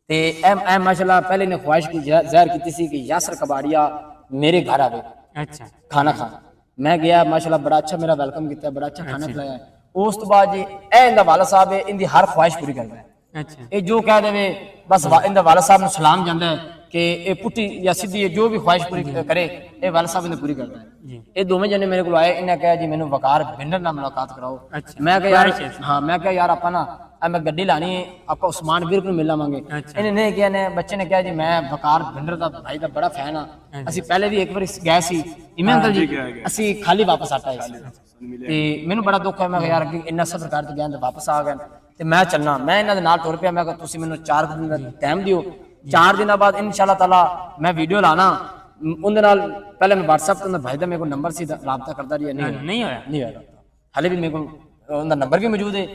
ਤੇ ਇਹ ਮਾਸ਼ਾਅੱਲਾ ਪਹਿਲੇ ਨੇ ख्वाहिश की ਜ਼ਾਹਿਰ ਕੀਤੀ ਸੀ ਕਿ ਯਾਸਰ ਕਬਾੜੀਆ ਮੇਰੇ ਘਰ ਆਵੇ ਅੱਛਾ ਖਾਣਾ ਖਾਣ। ਮੈਂ ਗਿਆ ਮਾਸ਼ਾਅੱਲਾ, ਬੜਾ ਅੱਛਾ ਮੇਰਾ ਵੈਲਕਮ ਕੀਤਾ, ਬੜਾ ਅੱਛਾ ਖਾਣਾ ਖਿਲਾਇਆ। ਉਸ ਤੋਂ ਬਾਅਦ ਜੀ ਇਹ ਇਹਦਾ ਵਾਲਦ ਸਾਹਿਬ ਹੈ, ਇਹਦੀ ਹਰ ख्वाहिश ਪੂਰੀ ਕਰਦਾ ਹੈ। ਅੱਛਾ, ਇਹ ਜੋ ਕਹਿ ਦੇਵੇ ਬਸ ਇਹਦਾ ਵਾਲਦ ਸਾਹਿਬ ਨੂੰ ਸਲਾਮ ਜਾਂਦਾ ਹੈ ਕਿ ਇਹ ਪੁੱਟੀ ਜਾਂ ਸਿੱਧੀ ਜੋ ਵੀ ख्वाहिश ਪੂਰੀ ਕਰੇ ਇਹ ਵਾਲਦ ਸਾਹਿਬ ਨੇ ਪੂਰੀ ਕਰਦਾ ਹੈ। ਇਹ ਦੋਵੇਂ ਜਣੇ ਮੇਰੇ ਕੋਲ ਆਏ, ਇਹਨੇ ਕਿਹਾ ਜੀ ਮੈਨੂੰ ਵਕਾਰ ਬਿੰਦਰ ਨਾਲ ਮੁਲਾਕਾਤ ਕਰਾਓ। ਮੈਂ ਕਿਹਾ ਯਾਰ ਹਾਂ, ਮੈਂ ਕਿਹਾ ਯਾਰ ਆਪਾਂ ਨਾ ਮੈਂ ਗੱਡੀ ਲਾਣੀ ਹੈ, ਆਪਾਂ ਉਸਮਾਨ ਵੀਰ ਨੂੰ ਮਿਲ ਲਵਾਂਗੇ। ਇਹਨੇ ਨਹੀਂ ਕਿਹਾ, ਨੇ ਬੱਚੇ ਨੇ ਕਿਹਾ ਜੀ ਮੈਂ ਵਕਾਰ ਬਿੰਦਰ ਦਾ ਭਾਈ ਦਾ ਬੜਾ ਫੈਨ ਆ। ਅਸੀਂ ਪਹਿਲੇ ਵੀ ਇੱਕ ਵਾਰ ਗਏ ਸੀ ਇਮੇ ਅੰਕਲ ਜੀ, ਅਸੀਂ ਖਾਲੀ ਵਾਪਸ ਆਟਾ ਸੀ ਤੇ ਮੈਨੂੰ ਬੜਾ ਦੁੱਖ ਹੈ। ਮੈਂ ਕਿਹਾ ਯਾਰ ਇੰਨਾ ਸਫ਼ਰ ਕਰਕੇ ਗਿਆ ਤੇ ਵਾਪਸ ਆ ਗਏ ਤੇ ਮੈਂ ਚੱਲਣਾ। ਮੈਂ ਇਹਨਾਂ ਦੇ ਨਾਲ ਤੁਰ ਪਿਆ। ਮੈਂ ਕਿਹਾ ਤੁਸੀਂ ਮੈਨੂੰ 4 ਦਿਨ ਦਾ ਟਾਈਮ ਦਿਓ, 4 ਦਿਨਾਂ ਬਾਅਦ ਇਨਸ਼ਾਅੱਲਾ ਤਾਲਾ ਮੈਂ ਵੀਡੀਓ ਲਾਣਾ ਉਹਦੇ ਨਾਲ। ਪਹਿਲੇ ਮੈਂ WhatsApp ਤੇ ਭਾਈ ਦਾ ਮੇਰੇ ਕੋਲ ਨੰਬਰ ਸੀ, ਰਾਬਤਾ ਕਰਦਾ ਰਿਹਾ, ਨਹੀਂ ਹੋਇਆ। ਹਾਲੇ ਵੀ ਮੇਰੇ ਕੋਲ ਉਹਦਾ ਨੰਬਰ ਵੀ ਮੌਜੂਦ ਹੈ,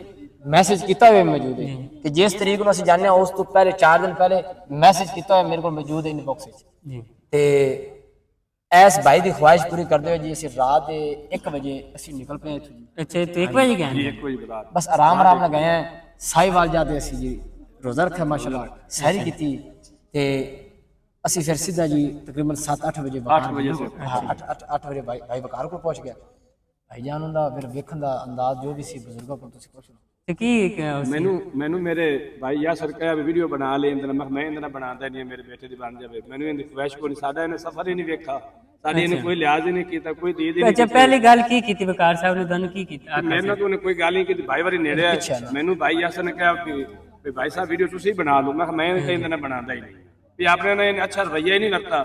ਮੈਸੇਜ ਕੀਤਾ ਹੋਇਆ ਮੌਜੂਦ ਹੈ ਕਿ ਜਿਸ ਤਰੀਕ ਨੂੰ ਅਸੀਂ ਜਾਣਿਆ ਉਸ ਤੋਂ ਪਹਿਲੇ 4 ਦਿਨ ਪਹਿਲੇ ਮੈਸੇਜ ਕੀਤਾ ਹੋਇਆ ਮੇਰੇ ਕੋਲ ਮੌਜੂਦ ਹੈ ਇਨਬਾਕਸ ਵਿੱਚ। ਤੇ ਇਸ ਭਾਈ ਦੀ ख्वाहिश ਪੂਰੀ ਕਰਦੇ ਹੋਏ ਜੀ ਅਸੀਂ ਰਾਤ ਦੇ 1 ਵਜੇ ਅਸੀਂ ਨਿਕਲ ਪਏ ਇੱਥੋਂ ਜੀ। ਅੱਛਾ, ਤੇ 1 ਵਜੇ ਗਏ? ਬਸ ਆਰਾਮ ਨਾਲ ਗਏ ਆ। ਸਾਈਵਾਲ ਜਾਦੇ ਅਸੀਂ ਜੀ ਰੋਜ਼ਾ ਰੱਖਿਆ ਮਾਸ਼ਾਅੱਲਾ, ਸਹਿਰੀ ਕੀਤੀ ਤੇ ਅਸੀਂ ਫਿਰ ਸਿੱਧਾ ਜੀ ਤਕਰੀਬਨ 7-8 ਵਜੇ 8 ਵਜੇ ਭਾਈ ਵਕਾਰ ਕੋਲ ਪਹੁੰਚ ਗਿਆ। ਭਾਈ ਜਾਨ ਹੁੰਦਾ ਫਿਰ ਵੇਖਣ ਦਾ ਅੰਦਾਜ਼ ਜੋ ਵੀ ਸੀ ਬਜ਼ੁਰਗਾਂ ਕੋਲ ਤੁਸੀਂ ਪੁੱਛ ਲਓ। ਤੇ ਕੀ ਮੈਨੂੰ ਮੇਰੇ ਭਾਈ ਯਾਸਰ ਕਹਿਆ ਵੀ ਵੀਡੀਓ ਬਣਾ ਲੈ ਇੰਦਨ। ਮੈਂ ਇੰਦਨ ਬਣਾਉਂਦਾ ਨਹੀਂ, ਮੇਰੇ ਬੇਟੇ ਦੀ ਬਣ ਜਾਵੇ। ਮੈਨੂੰ ਇਹਦੀ ख्वाहिश ਕੋਈ ਨਹੀਂ, ਸਾਡਾ ਇਹਨੇ ਸਫਰ ਹੀ ਨਹੀਂ ਵੇਖਾ, ਸਾਡੀ ਇਹਨੇ ਕੋਈ ਲਿਹਾਜ਼ ਹੀ ਨਹੀਂ ਕੀਤਾ, ਕੋਈ ਦੀਦ ਹੀ ਨਹੀਂ। ਅੱਛਾ, ਪਹਿਲੀ ਗੱਲ ਕੀ ਕੀਤੀ ਵਕਾਰ ਸਾਹਿਬ ਨੇ ਤੁਹਾਨੂੰ? ਕੀ ਕੀਤਾ? ਮੇਰੇ ਨਾਲ ਤਾਂ ਉਹਨੇ ਕੋਈ ਗੱਲ ਨਹੀਂ ਕੀਤੀ। ਭਾਈ ਵਾਰੀ ਨੇੜੇ ਮੈਨੂੰ ਭਾਈ ਯਾਸਰ ਨੇ ਕਿਹਾ ਕਿ ਭਾਈ ਸਾਹਿਬ ਵੀਡੀਓ ਤੁਸੀਂ ਬਣਾ ਲਓ। ਮੈਂ ਇੰਦਨ ਬਣਾਉਂਦਾ ਹੀ ਨਹੀਂ ਵੀ आपने ने अच्छा रवैया ही नहीं रखता।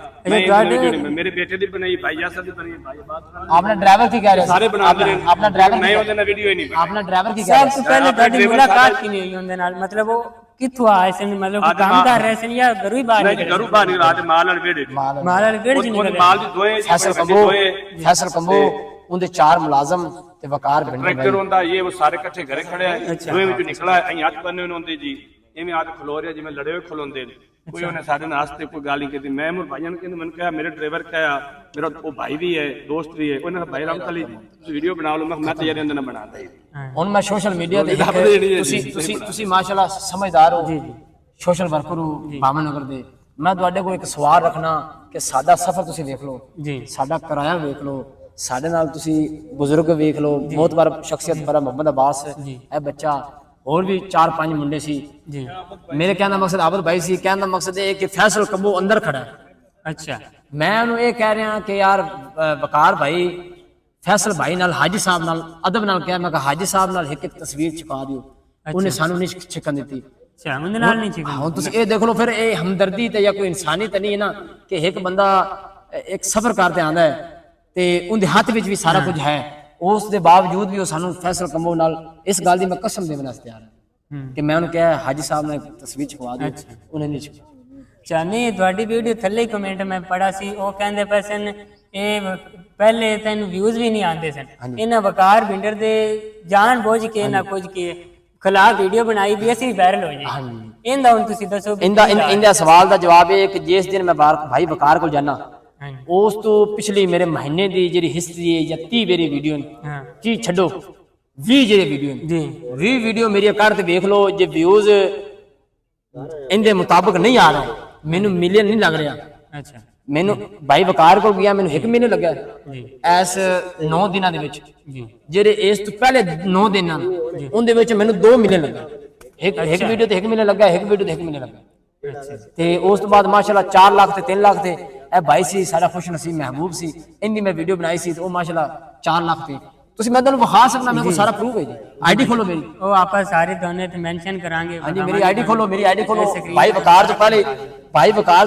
मेरे बेटे दी बनाई, भाई यासर दी बनाई, भाई बात आपने ड्राइवर की कह रहे सारे बना दे रहे। अपना ड्राइवर नहीं होते ना वीडियो ही नहीं। अपना ड्राइवर की कह रहे सबसे पहले गाड़ी मुलाकात की नहीं हुई उनके नाल, मतलब वो किथों आए सन, मतलब काम कर रहे सन या घरों ही बाहर नहीं? घरों बाहर नहीं रात माल वाले वेड़े माल वाले वेड़े जी निकले। माल दी दोए फैसल कंबो उनके 4 मुलाजम ते वकार बिंदर ट्रैक्टर होंदा, ये वो सारे इकट्ठे घरे खड़े हैं। दोए विच निकला अई हाथ बन्ने होंदे जी, इवें हाथ खलो रिया जिवें लड़े हुए खलोंदे। कोई उन्हें साढ़े नास्ते कोई गाली की। मैं मोर भाइयों ने मैंने कहा मेरे ड्राइवर कहा मेरा वो भाई भी है, दोस्त भी है। उन्होंने भाई राम खाली वीडियो बना लो। मैं तो यार अंदर ना बनाता ही। ਹੁਣ ਮੈਂ ਸੋਸ਼ਲ ਮੀਡੀਆ ਤੇ ਤੁਸੀਂ ਮਾਸ਼ਾਅੱਲਾ ਸਮਝਦਾਰ ਹੋ, ਸੋਸ਼ਲ ਵਰਕਰ ਹੋ ਬਾਮਨ ਨਗਰ ਦੇ। ਮੈਂ ਤੁਹਾਡੇ ਕੋਲ ਇੱਕ ਸਵਾਲ ਰੱਖਣਾ ਕਿ ਸਾਡਾ ਸਫ਼ਰ ਤੁਸੀਂ ਵੇਖ ਲਓ ਜੀ, ਸਾਡਾ ਕਿਰਾਇਆ ਵੇਖ ਲਓ, ਸਾਡੇ ਨਾਲ ਤੁਸੀਂ ਬਜ਼ੁਰਗ ਵੇਖ ਲਓ, ਬਹੁਤ ਵਾਰ ਸ਼ਖਸੀਅਤ ਬੜਾ ਮੁਹੰਮਦ ਅਬਾਸ ਇਹ ਬੱਚਾ, ਹੋਰ ਵੀ 4-5 ਮੁੰਡੇ ਸੀ ਜੀ। ਮੇਰੇ ਕਹਿਣ ਦਾ ਮਕਸਦ ਆਬਦ ਭਾਈ ਸੀ, ਕਹਿਣ ਦਾ ਮਕਸਦ ਇਹ ਕਿ ਫੈਸਲ ਕੰਬੋ ਅੰਦਰ ਖੜਾ ਹੈ। ਅੱਛਾ, ਮੈਂ ਉਹਨੂੰ ਇਹ ਕਹਿ ਰਿਹਾ ਕਿ ਯਾਰ ਵਕਾਰ ਭਾਈ ਫੈਸਲ ਭਾਈ ਨਾਲ ਹਾਜੀ ਸਾਹਿਬ ਨਾਲ ਅਦਬ ਨਾਲ ਕਿਹਾ, ਮੈਂ ਕਿਹਾ ਹਾਜੀ ਸਾਹਿਬ ਨਾਲ ਇੱਕ ਤਸਵੀਰ ਛਪਾ ਦਿਓ। ਉਹਨੇ ਸਾਨੂੰ ਨਹੀਂ ਛਿਕਣ ਦਿੱਤੀ। ਅੱਛਾ ਉਹਦੇ ਨਾਲ ਨਹੀਂ ਠੀਕ ਹੁਣ ਤੁਸੀਂ ਇਹ ਦੇਖ ਲਓ, ਫਿਰ ਇਹ ਹਮਦਰਦੀ ਤੇ ਜਾਂ ਕੋਈ ਇਨਸਾਨੀਅਤ ਨਹੀਂ ਹੈ ਨਾ ਕਿ ਇੱਕ ਬੰਦਾ ਇੱਕ ਸਫ਼ਰ ਕਰਦੇ ਆਂਦਾ ਹੈ ਤੇ ਉਹਦੇ ਹੱਥ ਵਿੱਚ ਵੀ ਸਾਰਾ ਕੁਝ ਹੈ, ਉਸ ਦੇ ਬਾਵਜੂਦ ਵੀ ਉਹ ਸਾਨੂੰ ਫੈਸਲ ਕੰਬੋ ਨਾਲ ਇਸ ਗੱਲ ਦੀ ਮੈਂ ਕਸਮ ਦੇਣ ਵਾਸਤੇ ਤਿਆਰ ਹਾਂ ਕਿ ਮੈਂ ਉਹਨੂੰ ਕਿਹਾ ਹਾਜੀ ਸਾਹਿਬ ਨੇ ਤਸਵੀਰ ਛਪਵਾ ਦਿਓ, ਉਹਨੇ ਨਹੀਂ ਛਪਵਾਈ। ਚਾਹਨੀ ਤੁਹਾਡੀ ਵੀਡੀਓ ਥੱਲੇ ਕਮੈਂਟ ਮੈਂ ਪੜਾ ਸੀ, ਉਹ ਕਹਿੰਦੇ ਪਏ ਸਨ ਇਹ ਪਹਿਲੇ ਤੈਨੂੰ ਵਿਊਜ਼ ਵੀ ਨਹੀਂ ਆਉਂਦੇ ਸਨ, ਇਹਨਾਂ ਵਕਾਰ ਬਿੰਡਰ ਦੇ ਜਾਣ ਬੁੱਝ ਕੇ ਨਾ ਕੁਝ ਕੇ ਖਿਲਾਫ ਵੀਡੀਓ ਬਣਾਈ ਵੀ ਅਸੀਂ ਵਾਇਰਲ ਹੋ ਜਾਏ। ਇਹਦਾ ਹੁਣ ਤੁਸੀਂ ਦੱਸੋ। ਇਹਦਾ ਸਵਾਲ ਦਾ ਜਵਾਬ ਇਹ ਕਿ ਜਿਸ ਦਿਨ ਮੈਂ ਭਾਈ ਵਕਾਰ ਕੋਲ ਜਾਣਾ, ਉਸ ਤੋਂ ਪਿਛਲੀ ਮੇਰੇ ਮਹੀਨੇ ਦੀ ਜਿਹੜੀ ਹਿਸਟਰੀ ਹੈ ਜਾਂ 30 ਮੇਰੀ ਵੀਡੀਓ ਨੇ ਕੀ ਛੱਡੋ 20 ਜਿਹੜੇ ਵੀਡੀਓ ਨੇ ਜੀ 20 ਵੀਡੀਓ ਮੇਰੀ ਕੱਢ ਤੇ ਵੇਖ ਲਓ, ਜੇ ਵਿਊਜ਼ ਇਹਦੇ ਮੁਤਾਬਕ ਨਹੀਂ ਆ ਰਹੇ, ਮੈਨੂੰ ਮਿਲੀਅਨ ਨਹੀਂ ਲੱਗ ਰਿਹਾ। ਅੱਛਾ ਮੈਨੂੰ ਭਾਈ ਵਕਾਰ ਕੋਲ ਗਿਆ, ਮੈਨੂੰ 1 ਮਹੀਨੇ ਲੱਗਿਆ ਐਸ 9 ਦਿਨਾਂ ਦੇ ਵਿੱਚ। ਜਿਹੜੇ ਇਸ ਤੋਂ ਪਹਿਲੇ 9 ਦਿਨਾਂ ਉਹਦੇ ਵਿੱਚ ਮੈਨੂੰ 2 ਮਿਲੀਅਨ ਲੱਗਾ। ਇੱਕ ਵੀਡੀਓ ਤੇ 1 ਮਹੀਨੇ ਲੱਗਾ, ਇੱਕ ਵੀਡੀਓ ਤੇ 1 ਮਹੀਨੇ ਲੱਗਾ। ਤੇ ਉਸ ਤੋਂ ਬਾਅਦ ਮਾਸ਼ਾਅੱਲਾ 4 ਲੱਖ ਤੇ 3 ਲੱਖ ਤੇ ਇਹ ਭਾਈ ਸੀ ਸਾਡਾ ਖੁਸ਼ ਨਸੀਬ ਮਹਿਬੂਬ ਸੀ, ਇੰਦੀ ਮੈਂ ਵੀਡੀਓ ਬਣਾਈ ਸੀ ਤੇ ਉਹ ਮਾਸ਼ਾਅੱਲਾ 4 ਲੱਖ ਤੇ ਤੁਸੀਂ ਮੈਂ ਤੁਹਾਨੂੰ ਵਿਖਾ ਸਕਦਾ, ਮੇਰੇ ਕੋਲ ਸਾਰਾ ਪ੍ਰੂਫ ਹੈ ਜੀ। ਆਈਡੀ ਖੋਲੋ ਮੇਰੀ, ਉਹ ਆਪਾਂ ਸਾਰੇ ਦੋਨੇ ਤੇ ਮੈਂਸ਼ਨ ਕਰਾਂਗੇ। ਹਾਂਜੀ ਮੇਰੀ ਆਈਡੀ ਖੋਲੋ, ਮੇਰੀ ਆਈਡੀ ਖੋਲੋ। ਭਾਈ ਵਕਾਰ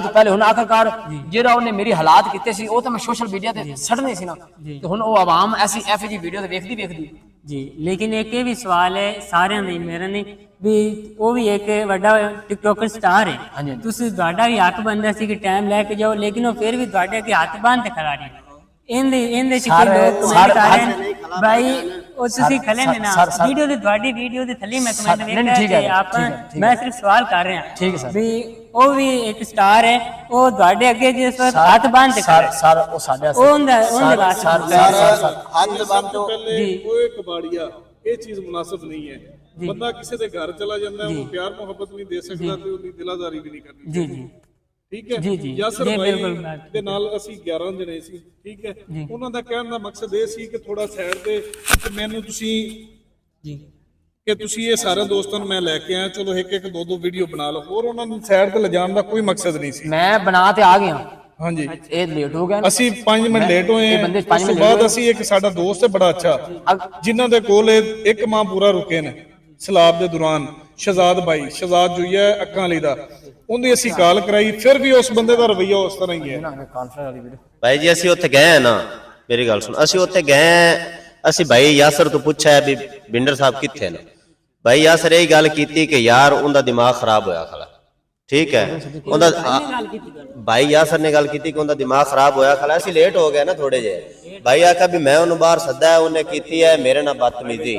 ਤੋਂ ਪਹਿਲੇ ਹੁਣ ਆਖਰਕਾਰ ਜਿਹੜਾ ਉਹਨੇ ਮੇਰੀ ਹਾਲਾਤ ਕੀਤੇ ਸੀ ਉਹ ਤਾਂ ਮੈਂ ਸੋਸ਼ਲ ਮੀਡੀਆ ਤੇ ਛੱਡਨੇ ਸੀ ਨਾ, ਤੇ ਹੁਣ ਉਹ ਆਵਾਮ ਐਸੀ ਐਫ ਜੀ ਵੀਡੀਓ ਤੇ ਵੇਖਦੀ ਜੀ। ਲੇਕਿਨ ਇੱਕ ਇਹ ਵੀ ਸਵਾਲ ਹੈ ਸਾਰਿਆਂ ਦਾ, ਮੇਰਾ ਨਹੀਂ ਵੀ, ਉਹ ਵੀ ਇੱਕ ਵੱਡਾ ਟਿਕਟੋਕਰ ਸਟਾਰ ਹੈ, ਤੁਸੀਂ ਤੁਹਾਡਾ ਵੀ ਹੱਕ ਬਣਦਾ ਸੀ ਕਿ ਟਾਈਮ ਲੈ ਕੇ ਜਾਓ, ਲੇਕਿਨ ਉਹ ਫਿਰ ਵੀ ਤੁਹਾਡੇ ਅੱਗੇ ਹੱਥ ਬੰਨ੍ਹ ਤੇ ਖੜਾ ਰਹੀ। ਇਹਦੇ ਚ ਕੋਈ ਲੋਕ ਕਮੈਂਟ ਕਰ ਰਹੇ ਨੇ ਭਾਈ ਉਹ ਤੁਸੀਂ ਖਲੇ ਨੇ ਨਾ ਵੀਡੀਓ ਦੇ, ਤੁਹਾਡੀ ਵੀਡੀਓ ਦੇ ਥੱਲੇ ਮੈਂ ਕਮੈਂਟ ਵੇਖਿਆ ਕਿ ਆਪਾਂ, ਮੈਂ ਸਿਰਫ ਸਵਾਲ ਕਰ ਰਿਹਾ ਵੀ ਉਹ ਵੀ ਇੱਕ ਸਟਾਰ ਹੈ, ਉਹ ਤੁਹਾਡੇ ਅੱਗੇ ਜਿਸ ਵਕਤ ਹੱਥ ਬੰਨ੍ਹ ਤੇ ਖੜਾ ਸਰ ਉਹ ਸਾਡੇ ਉਹਦੇ ਵਾਸਤੇ ਹੱਥ ਬੰਨ ਤੋਂ ਜੀ ਓਏ ਕਬਾੜੀਆ, ਇਹ ਚੀਜ਼ ਮੁਨਾਸਿਬ ਨਹੀਂ ਹੈ। ਬੰਦਾ ਕਿਸੇ ਦੇ ਘਰ ਚਲਾ ਜਾਂਦਾ ਹੈ, ਉਹਨੂੰ ਪਿਆਰ ਮੁਹੱਬਤ ਨਹੀਂ ਦੇ ਸਕਦਾ ਤੇ ਉਹਦੀ ਦਿਲਾਦਾਰੀ ਵੀ ਨਹੀਂ ਕਰਨੀ। ਜੀ ਜੀ ਠੀਕ ਹੈ ਜੀ ਜੀ ਯਾਸਰ ਭਾਈ ਦੇ ਨਾਲ ਅਸੀਂ 11 ਜਣੇ ਸੀ। ਠੀਕ ਹੈ, ਉਹਨਾਂ ਦਾ ਕਹਿਣ ਦਾ ਮਕਸਦ ਇਹ ਸੀ ਕਿ ਥੋੜਾ ਸਾਈਡ ਤੇ ਕਿ ਮੈਨੂੰ ਤੁਸੀਂ ਜੀ ਕਿ ਤੁਸੀਂ ਇਹ ਸਾਰੇ ਦੋਸਤਾਂ ਨੂੰ ਮੈਂ ਲੈ ਕੇ ਆਇਆ, ਚਲੋ ਇੱਕ ਇੱਕ 2-2 ਵੀਡੀਓ ਬਣਾ ਲਓ, ਹੋਰ ਉਹਨਾਂ ਨੂੰ ਸਾਈਡ ਤੇ ਲਿਜਾਣ ਦਾ ਕੋਈ ਮਕਸਦ ਨਹੀਂ ਸੀ। ਮੈਂ ਬਣਾ ਤੇ ਆ ਗਿਆ, ਹਾਂਜੀ ਇਹ ਲੇਟ ਹੋ ਗਿਆ ਨਾ। ਅਸੀਂ 5 ਮਿੰਟ ਲੇਟ ਹੋਏ ਇਹ ਹਾਂ। ਬੰਦੇ ਉਸ 5 ਤੋਂ ਮਿੰਟ ਬਾਅਦ ਅਸੀਂ ਇੱਕ ਸਾਡਾ ਦੋਸਤ ਹੈ ਬੜਾ ਅੱਛਾ, ਜਿਨ੍ਹਾਂ ਦੇ ਕੋਲ ਇੱਕ ਮਾਹ ਪੂਰਾ ਰੁਕੇ ਨੇ ਸਲਾਬ ਦੇ ਦੌਰਾਨ, ਸ਼ਹਜ਼ਾਦ ਬਾਈ, ਸ਼ਹਜ਼ਾਦ ਜੁਈਆ ਅੱਕਾਂ ਵਾਲੀ ਦਾ, ਉਹਦੀ ਅਸੀਂ ਕਾਲ ਕਰਾਈ, ਫਿਰ ਵੀ ਉਸ ਬੰਦੇ ਦਾ ਰਵੱਈਆ ਉਸ ਤਰ੍ਹਾਂ ਹੀ ਹੈ। ਭਾਈ ਜੀ ਅਸੀਂ ਉੱਥੇ ਗਏ ਆ ਨਾ, ਮੇਰੀ ਗੱਲ ਸੁਣ, ਅਸੀਂ ਉੱਥੇ ਗਏ, ਅਸੀਂ ਭਾਈ ਯਾਸਰ ਤੋਂ ਪੁੱਛਿਆ ਵੀ ਬਿੰਡਰ ਸਾਹਿਬ ਕਿੱਥੇ ਨੇ। ਭਾਈ ਯਾਸਰ ਇਹ ਗੱਲ ਕੀਤੀ ਕਿ ਯਾਰ ਉਹਦਾ ਦਿਮਾਗ ਖਰਾਬ ਹੋਇਆ ਖਲਾ। ਠੀਕ ਹੈ, ਉਹਦਾ ਭਾਈ ਯਾਸਰ ਨੇ ਗੱਲ ਕੀਤੀ ਕਿ ਉਹਦਾ ਦਿਮਾਗ ਖਰਾਬ ਹੋਇਆ ਖਲਾ। ਅਸੀਂ ਲੇਟ ਹੋ ਗਏ ਨਾ ਥੋੜੇ ਜਿਹੇ। ਭਾਈ ਆਖਿਆ ਵੀ ਮੈਂ ਉਹਨੂੰ ਬਾਹਰ ਸੱਦਾ ਹੈ, ਉਹਨੇ ਕੀਤੀ ਹੈ ਮੇਰੇ ਨਾਲ ਬਦਤਮੀਜ਼ੀ।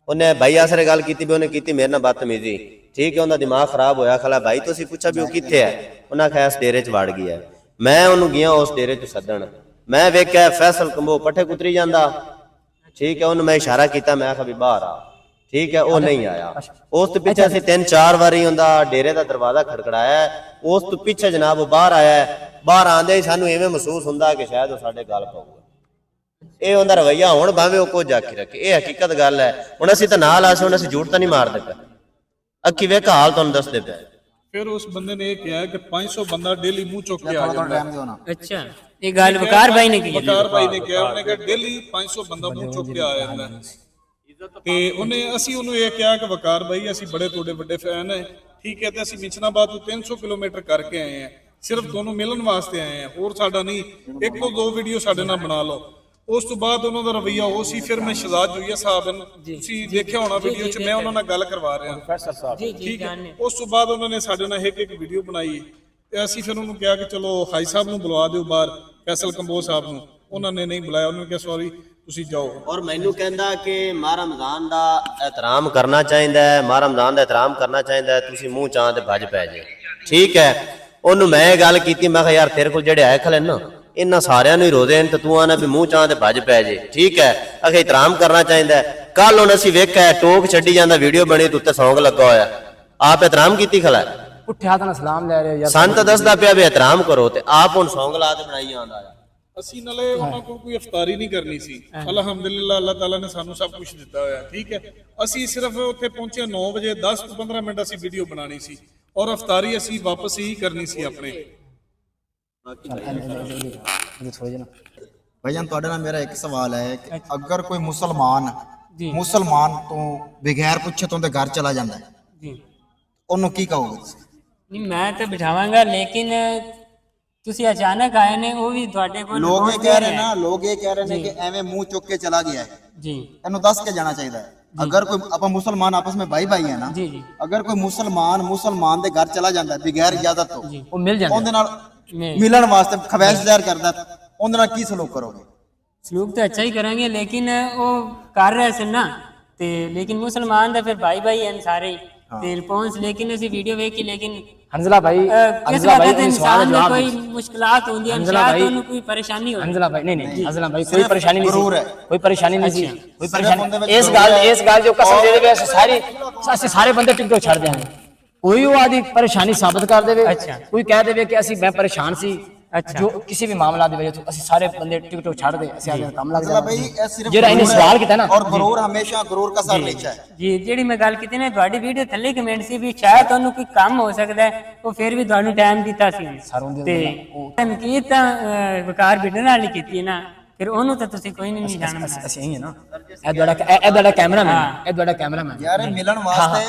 ਉਹਨੇ ਭਾਈ ਯਾਸਰ ਨੇ ਗੱਲ ਕੀਤੀ ਵੀ ਉਹਨੇ ਕੀਤੀ ਮੇਰੇ ਨਾਲ ਬਦਤਮੀਜ਼ੀ। ਠੀਕ ਹੈ, ਉਹਦਾ ਦਿਮਾਗ ਖਰਾਬ ਹੋਇਆ ਖਲਾ। ਭਾਈ ਤੁਸੀਂ ਪੁੱਛਿਆ ਵੀ ਉਹ ਕਿੱਥੇ ਹੈ, ਉਹਨਾਂ ਆਖਿਆ ਇਸ ਡੇਰੇ 'ਚ ਵੜ ਗਿਆ। ਮੈਂ ਉਹਨੂੰ ਗਿਆ ਉਸ ਡੇਰੇ 'ਚ ਸੱਦਣ, ਮੈਂ ਵੇਖਿਆ ਫੈਸਲ ਕੰਬੋ ਪੱਠੇ ਕੁਤਰੀ ਜਾਂਦਾ। ਠੀਕ ਹੈ, ਉਹਨੂੰ ਮੈਂ ਇਸ਼ਾਰਾ ਕੀਤਾ, ਮੈਂ ਆਖਿਆ ਵੀ ਬਾਹਰ ਆ। ਠੀਕ ਹੈ, ਉਹ ਨਹੀਂ ਆਇਆ। ਉਸ ਤੋਂ ਪਿੱਛੇ ਅਸੀਂ 3-4 ਵਾਰੀ ਉਹਦਾ ਡੇਰੇ ਦਾ ਦਰਵਾਜ਼ਾ ਖੜਕੜਾਇਆ। ਉਸ ਤੋਂ ਪਿੱਛੇ ਜਨਾਬ ਉਹ ਬਾਹਰ ਆਇਆ। ਬਾਹਰ ਆਂਦੇ ਹੀ ਸਾਨੂੰ ਐਵੇਂ ਮਹਿਸੂਸ ਹੁੰਦਾ ਕਿ ਸ਼ਾਇਦ ਉਹ ਸਾਡੇ ਗੱਲ ਪਊਗਾ। ਇਹ ਉਹਦਾ ਰਵੱਈਆ ਹੁਣ ਭਾਵੇਂ ਉਹ ਕੁਝ ਆਖੀ ਰੱਖੇ, ਇਹ ਹਕੀਕਤ ਗੱਲ ਹੈ। ਹੁਣ ਅਸੀਂ ਤਾਂ ਨਾਲ ਆਸੇ, ਹੁਣ ਅਸੀਂ ਝੂਠ ਤਾਂ ਨਹੀਂ ਮਾਰਦੇ ਪਏ, ਅੱਖੀ ਵੇਖ ਹਾਲ ਤੁਹਾਨੂੰ ਦੱਸਦੇ ਪਏ। ਫਿਰ ਉਸ ਬੰਦੇ ਨੇ ਇਹ ਕਿਹਾ ਕਿ 500 ਬੰਦਾ ਡੇਲੀ ਮੂੰਹ ਚੁੱਕ ਕੇ ਆ ਜਾਂਦਾ। ਅੱਛਾ, ਇਹ ਗੱਲ ਵਕਾਰ ਭਾਈ ਨੇ ਕੀਤੀ। ਵਕਾਰ ਭਾਈ ਨੇ ਕਿਹਾ, ਉਹਨੇ ਕਿਹਾ ਡੇਲੀ 500 ਬੰਦਾ ਮੂੰਹ ਚੁੱਕ ਕੇ ਆ ਜਾਂਦਾ। ਤੇ ਅਸੀਂ ਉਹਨੂੰ ਇਹ ਕਿਹਾ ਕਿ ਵਕਾਰ ਭਾਈ ਅਸੀਂ ਬੜੇ ਤੁਹਾਡੇ ਵੱਡੇ ਫੈਨ ਹੈ। ਠੀਕ ਹੈ, ਤੇ ਅਸੀਂ ਮਿਸ਼ਨਾਬਾਦ ਤੋਂ 300 ਕਿਲੋਮੀਟਰ ਕਰਕੇ ਆਏ ਹਾਂ, ਸਿਰਫ ਤੁਹਾਨੂੰ ਮਿਲਣ ਵਾਸਤੇ ਆਏ ਹਾਂ, ਹੋਰ ਸਾਡਾ ਨਹੀਂ। 1-2 ਵੀਡੀਓ ਸਾਡੇ ਨਾਲ ਬਣਾ ਲਓ। ਉਸ ਤੋਂ ਬਾਅਦ ਉਹਨਾਂ ਦਾ ਰਵੱਈਆ ਉਹ ਸੀ। ਫਿਰ ਮੈਂ ਸ਼ਹਜ਼ਾਦ ਜੁਈਆ ਸਾਹਿਬ ਨੂੰ, ਤੁਸੀਂ ਦੇਖਿਆ ਹੋਣਾ ਵੀਡੀਓ 'ਚ, ਮੈਂ ਉਹਨਾਂ ਨਾਲ ਗੱਲ ਕਰਵਾ ਰਿਹਾ। ਠੀਕ ਹੈ, ਉਸ ਤੋਂ ਬਾਅਦ ਉਹਨਾਂ ਨੇ ਸਾਡੇ ਨਾਲ ਇੱਕ ਵੀਡੀਓ ਬਣਾਈ ਤੇ ਅਸੀਂ ਫਿਰ ਉਹਨੂੰ ਕਿਹਾ ਕਿ ਚਲੋ ਹਾਈ ਸਾਹਿਬ ਨੂੰ ਬੁਲਵਾ ਦਿਓ ਬਾਹਰ, ਫੈਸਲ ਕੰਬੋਜ ਸਾਹਿਬ ਨੂੰ। ਉਹਨਾਂ ਨੇ ਨਹੀਂ ਬੁਲਾਇਆ, ਉਹਨਾਂ ਨੇ ਕਿਹਾ ਸੌਰੀ ਤੁਸੀਂ ਜਾਓ। ਔਰ ਮੈਨੂੰ ਕਹਿੰਦਾ ਕਿ ਮਾਹ ਰਮਜ਼ਾਨ ਦਾ ਇਹਤਰਾਮ ਕਰਨਾ ਚਾਹੀਦਾ ਹੈ, ਮਾਹ ਰਮਜ਼ਾਨ ਦਾ ਇਹਤਰਾਮ ਕਰਨਾ ਚਾਹੀਦਾ ਹੈ, ਤੁਸੀਂ ਮੂੰਹ ਚਾਹ ਤੇ ਭੱਜ ਪੈ ਜੇ। ਠੀਕ ਹੈ, ਉਹਨੂੰ ਮੈਂ ਗੱਲ ਕੀਤੀ, ਮੈਂ ਕਿਹਾ ਯਾਰ ਤੇਰੇ ਕੋਲ ਜਿਹੜੇ ਆਏ ਖਲੇ ਨਾ ਇਹਨਾਂ ਸਾਰਿਆਂ ਨੂੰ ਹੀ ਰੋਜ਼ੇ ਨੇ, ਤੇ ਤੂੰ ਆਣਾ ਵੀ ਮੂੰਹ ਚਾਹ ਤੇ ਭੱਜ ਪੈ ਜੇ। ਠੀਕ ਹੈ, ਅਖੇ ਇਹਤਰਾਮ ਕਰਨਾ ਚਾਹੀਦਾ ਹੈ। ਕੱਲ ਹੁਣ ਅਸੀਂ ਵੇਖਿਆ ਟੋਕ ਛੱਡੀ ਜਾਂਦਾ, ਵੀਡੀਓ ਬਣੀ ਤੇ ਉੱਤੇ ਸੌਂਗ ਲੱਗਾ ਹੋਇਆ। ਆਪ ਇਹਤਰਾਮ ਕੀਤੀ ਖਲਾ, ਪੁੱਠੇ ਹੱਥ ਨਾਲ ਸਲਾਮ ਲੈ ਰਹੇ ਯਾਰ। ਸੰਤ ਦੱਸਦਾ ਪਿਆ ਵੀ ਇਹਤਰਾਮ ਕਰੋ, ਤੇ ਆਪ ਹੁਣ ਸੌਂਗ ਲਾ ਕੇ ਬਣਾਈ ਜਾਂਦਾ। ਅਸੀਂ ਨਾਲੇ ਉਹਨਾਂ ਕੋਲ ਕੋਈ ਇਫਤਾਰੀ ਨਹੀਂ ਕਰਨੀ ਸੀ। ਅਲਹਮਦੁਲਿਲਾ ਅੱਲਾਹ ਤਾਲਾ ਨੇ ਸਾਨੂੰ ਸਭ ਕੁਝ ਦਿੱਤਾ ਹੋਇਆ। ਠੀਕ ਹੈ, ਅਸੀਂ ਸਿਰਫ ਉੱਥੇ ਪਹੁੰਚੇ 9 ਵਜੇ, 10 ਤੋਂ 15 ਮਿੰਟ ਅਸੀਂ ਵੀਡੀਓ ਬਣਾਣੀ ਸੀ, ਔਰ ਇਫਤਾਰੀ ਅਸੀਂ ਵਾਪਸ ਹੀ ਕਰਨੀ ਸੀ ਆਪਣੇ। ਥੋੜੇ ਜਿਹਾ ਭਾਈਜਾਨ ਤੁਹਾਡੇ ਨਾਲ ਮੇਰਾ ਇੱਕ ਸਵਾਲ ਹੈ ਕਿ ਅਗਰ ਕੋਈ ਮੁਸਲਮਾਨ ਜੀ ਤੋਂ ਬਗੈਰ ਪੁੱਛੇ ਤੋਂ ਉਹਦੇ ਘਰ ਚਲਾ ਜਾਂਦਾ ਹੈ, ਜੀ ਉਹਨੂੰ ਕੀ ਕਹੋਗੇ ਤੁਸੀਂ? ਨਹੀਂ ਮੈਂ ਤਾਂ ਬਿਠਾਵਾਂਗਾ, ਲੇਕਿਨ ਤੁਸੀਂ ਅਚਾਨਕ ਆਏ ਨੇ, ਉਹ ਵੀ ਤੁਹਾਡੇ ਕੋਲ ਲੋਕ ਇਹ ਪਹੁੰਚ ਕਹਿ ਗਏ ਰਹੇ ਨਾ, ਲੋਕ ਇਹ ਕਹਿ ਰਹੇ ਨੇ ਕਿ ਐਵੇਂ ਮੂੰਹ ਚੁੱਕ ਕੇ ਚਲਾ ਗਿਆ ਹੈ, ਜੀ ਇਹਨੂੰ ਦੱਸ ਕੇ ਜਾਣਾ ਚਾਹੀਦਾ ਹੈ। ਅਗਰ ਕੋਈ ਆਪਾਂ ਮੁਸਲਮਾਨ ਆਪਸ ਵਿੱਚ ਭਾਈ ਭਾਈ ਹੈ ਨਾ, ਜੀ ਜੀ ਅਗਰ ਕੋਈ ਮੁਸਲਮਾਨ ਦੇ ਘਰ ਚਲਾ ਜਾਂਦਾ ਹੈ ਬਗੈਰ ਇਜਾਜ਼ਤ ਤੋਂ, ਉਹ ਮਿਲ ਜਾਂਦਾ ਉਹਦੇ ਨਾਲ ਨਹੀਂ, ਮਿਲਣ ਵਾਸਤੇ ਖਵਾਇਸ਼ ਜ਼ਾਹਿਰ ਕਰਦਾ ਹੈ, ਉਹਦੇ ਨਾਲ ਕੀ ਸਲੂਕ ਕਰੋਗੇ? ਸਲੂਕ ਤਾਂ ਅੱਛਾ ਹੀ ਕਰਾਂਗੇ, ਲੇਕਿਨ ਉਹ ਕਰ ਰਹੇ ਸਨ ਨਾ, ਤੇ ਲੇਕਿਨ ਮੁਸਲਮਾਨ ਦਾ ਫਿਰ ਭਾਈ ਭਾਈ ਹਨ ਸਾਰੇ, ਤੇ ਰਿਸਪੌਂਸ ਲੇਕਿਨ ਅਸੀਂ ਵੀਡੀਓ ਵੇਖ ਕੇ, ਲੇਕਿਨ ਹੰਜ਼ਲਾ ਭਾਈ ਇਸ ਹੰਜ਼ਲਾ ਭਾਈ ਵਕਤ ਉਹਨੂੰ ਸਵਾਲ ਇਨਸਾਨ ਦਾ ਦੇ ਜਵਾਬ ਕੋਈ ਦਿਓ। ਮੁਸ਼ਕਲਾਤ ਹੁੰਦੀਆਂ ਹਨ, ਹੰਜ਼ਲਾ ਸ਼ਾਇਦ ਭਾਈ- ਉਹਨੂੰ ਕੋਈ ਪਰੇਸ਼ਾਨੀ ਹੋਵੇ। ਹੰਜ਼ਲਾ ਭਾਈ ਨਹੀਂ ਹੰਜ਼ਲਾ ਭਾਈ ਕੋਈ ਪਰੇਸ਼ਾਨੀ ਨਹੀਂ ਗਰੂਰ ਹੈ। ਸੀ, ਕੋਈ ਪਰੇਸ਼ਾਨੀ ਨਹੀਂ ਸੀ, ਕੋਈ ਸਿਰਫ ਪਰੇਸ਼ਾਨੀ ਉਹਦੇ ਵਿੱਚ ਇਸ ਗੱਲ ਜੋ ਕਸਮ ਦੇ ਦੇਵੇ ਅਸੀਂ ਸਾਰੇ ਬੰਦੇ ਟਿਕਟੋਕ ਛੱਡ ਦਿਆਂਗੇ। ਕੋਈ ਉਹ ਆਦੀ ਪਰੇਸ਼ਾਨੀ ਸਾਬਤ ਕਰ ਦੇਵੇ, ਅੱਛਾ। ਕੋਈ ਕਹਿ ਦੇਵੇ ਕਿ ਅਸੀਂ ਮੈਂ ਪਰੇਸ਼ਾਨ ਸੀ, ਅੱਛਾ। ਜੋ ਕਿਸੇ ਵੀ ਮਾਮਲਾ ਦੇ ਵਜ੍ਹਾ ਤੋਂ ਅਸੀਂ ਸਾਰੇ ਬੰਦੇ ਟਿਕਟੋਕ ਛੱਡ ਦੇ, ਅਸੀਂ ਆਪਣੇ ਕੰਮ ਲੱਗ ਮਤਲਬ ਭਾਈ ਜਾਵਾਂਗੇ। ਇਹ ਸਿਰਫ ਜਿਹੜਾ ਇਹਨੇ ਗਰੂਰ ਹੈ, ਸਵਾਲ ਕੀਤਾ ਨਾ, ਔਰ ਗਰੂਰ ਹਮੇਸ਼ਾ ਗਰੂਰ ਦਾ ਸਰ ਨੀਚਾ ਹੈ। ਜੀ ਜਿਹੜੀ ਮੈਂ ਗੱਲ ਕੀਤੀ ਨਾ, ਤੁਹਾਡੀ ਵੀਡੀਓ ਥੱਲੇ ਕਮੈਂਟ ਸੀ ਵੀ ਸ਼ਾਇਦ ਤੁਹਾਨੂੰ ਕੋਈ ਕੰਮ ਹੋ ਸਕਦਾ ਹੈ, ਉਹ ਫਿਰ ਵੀ ਤੁਹਾਨੂੰ ਟਾਈਮ ਦਿੱਤਾ ਸੀ ਤੇ ਤਨਕੀਦ ਤਾਂ ਵਕਾਰ ਬਿਡਨ ਨਾਲ ਹੀ ਕੀਤੀ ਹੈ ਨਾ, ਫਿਰ ਉਹਨੂੰ ਤਾਂ ਤੁਸੀਂ ਕੋਈ ਨਹੀਂ ਜਾਣਦਾ। ਅਸੀਂ ਇਹੀ ਹੈ ਨਾ, ਇਹ ਤੁਹਾਡਾ ਕੈਮਰਾਮੈਨ, ਇਹ ਤੁਹਾਡਾ ਕੈਮਰਾਮੈਨ ਯਾਰ ਇਹ ਮਿਲਣ